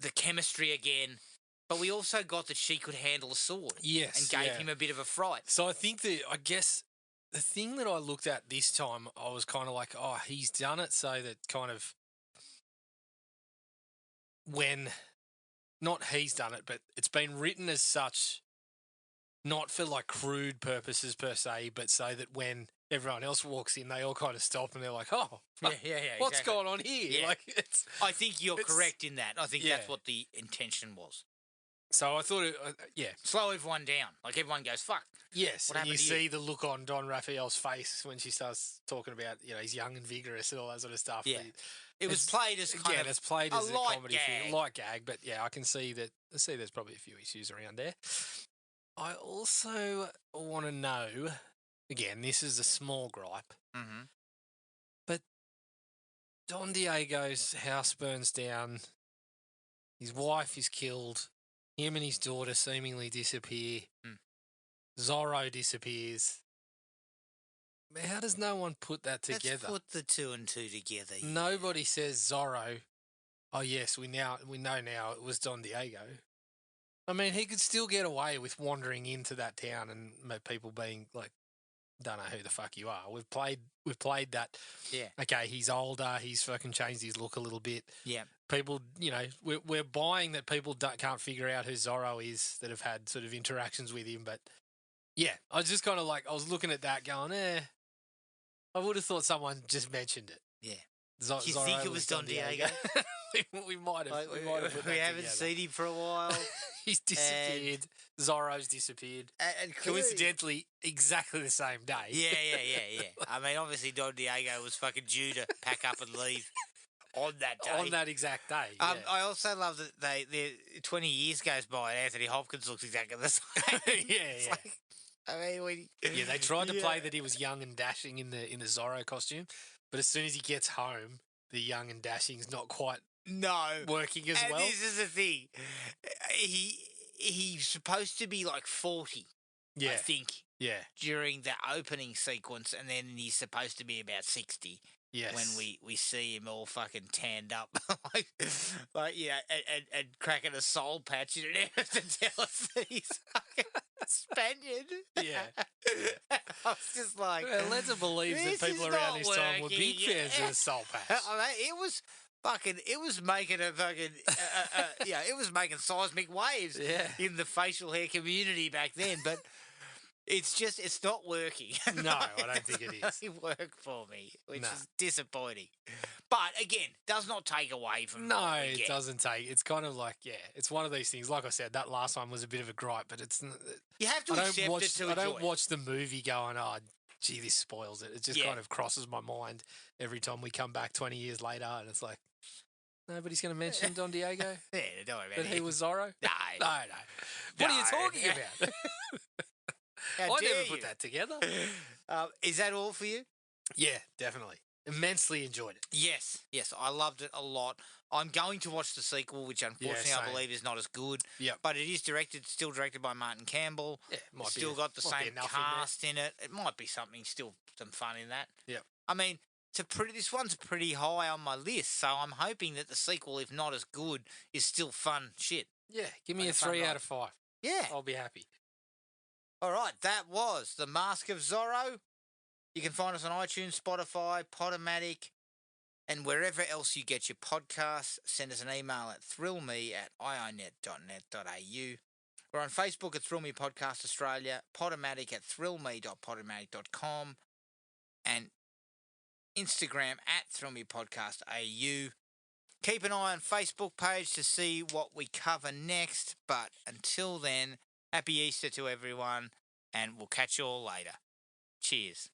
the chemistry again. But we also got that she could handle a sword. Yes, And gave yeah. him a bit of a fright. So I think I guess the thing that I looked at this time, I was kind of like, oh, he's done it so that kind of when, not he's done it, but it's been written as such, not for like crude purposes per se, but so that when everyone else walks in, they all kind of stop and they're like, "Oh, Yeah, what's exactly. going on here?" Yeah. Like, it's I think you're it's- correct in that. I think Yeah. that's what the intention was. So I thought, Slow everyone down. Like everyone goes, fuck. yes. What And you happened to you? see the look on Don Raphael's face when she starts talking about, he's young and vigorous and all that sort of stuff. Yeah. It was It's- played as kind Again, of it's played a as a light comedy gag. film, light gag, but yeah, I can see that. I see there's probably a few issues around there. I also want to know, again, this is a small gripe, Mm-hmm. but Don Diego's house burns down, his wife is killed, him and his daughter seemingly disappear, Zorro disappears. How does no one put that together? Let's put the 2 and 2 together. yeah. Nobody says Zorro. Oh yes, we know now it was Don Diego. I mean, he could still get away with wandering into that town and people being like, "Don't know who the fuck you are." We've played that. Yeah. Okay, he's older. He's fucking changed his look a little bit. Yeah. People, we're buying that people can't figure out who Zorro is that have had sort of interactions with him. But yeah, I was just kind of like, I was looking at that going, I would have thought someone just mentioned it. Yeah. Zorro Do you think it was Don Diego? we might have. Like, we might have put that we haven't together. seen him for a while. He's disappeared. Zorro's disappeared. And clearly- Coincidentally, exactly the same day. Yeah. I mean, obviously, Don Diego was fucking due to pack up and leave on that day. On that exact day. Yeah. I also love that they 20 years goes by and Anthony Hopkins looks exactly the same. It's yeah. like, I mean, Yeah, they tried to play Yeah. that he was young and dashing in the Zorro costume, but as soon as he gets home, the young and dashing's not quite no. working as And well. this is the thing. He's supposed to be like 40, Yeah, I think, yeah, during the opening sequence, and then he's supposed to be about 60 yes. when we see him all fucking tanned up, like and cracking a soul patch, and it have to tell us that he's fucking Spaniard. Yeah. I was just like, Well, let's believe that this people is around not this time were big working. fans of the Soul Patch. I mean, it was making a fucking, it was making seismic waves Yeah. in the facial hair community back then, but it's not working. No, I don't think it is. It work for me, which No. is disappointing. But again, does not take away from No, what we it get. doesn't take. It's kind of like, it's one of these things. Like I said, that last one was a bit of a gripe, but it's. You have to I accept don't watch. it to I enjoy don't it. watch the movie going, "Oh, gee, this spoils it." It just Yeah. kind of crosses my mind every time we come back 20 years later, and it's like, nobody's going to mention Don Diego Yeah, don't worry about that it. he was Zorro. No. No. What are you No. talking about? How I dare never you. put that together. Is that all for you? Yeah, definitely. Immensely enjoyed it. Yes, I loved it a lot. I'm going to watch the sequel, which unfortunately I same. believe is not as good. Yep. But it is still directed by Martin Campbell. Yeah, might It's be still got the might be same enough in there. cast in it. It might be still some fun in that. Yep. I mean, this one's pretty high on my list, so I'm hoping that the sequel, if not as good, is still fun shit. Yeah, give me Like a a fun 3 ride. out of 5. Yeah. I'll be happy. All right, that was The Mask of Zorro. You can find us on iTunes, Spotify, Podomatic, and wherever else you get your podcasts. Send us an email at thrillme@iinet.net.au. We're on Facebook at Thrill Me Podcast Australia, Podomatic at thrillme.podomatic.com, and Instagram at Thrill Me Podcast AU. Keep an eye on Facebook page to see what we cover next. But until then, happy Easter to everyone, and we'll catch you all later. Cheers.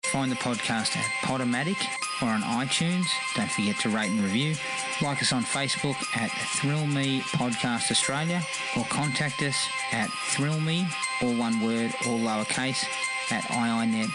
Find the podcast at Podomatic or on iTunes. Don't forget to rate and review. Like us on Facebook at Thrill Me Podcast Australia, or contact us at thrillme, all one word, all lowercase, at iinet.net.au.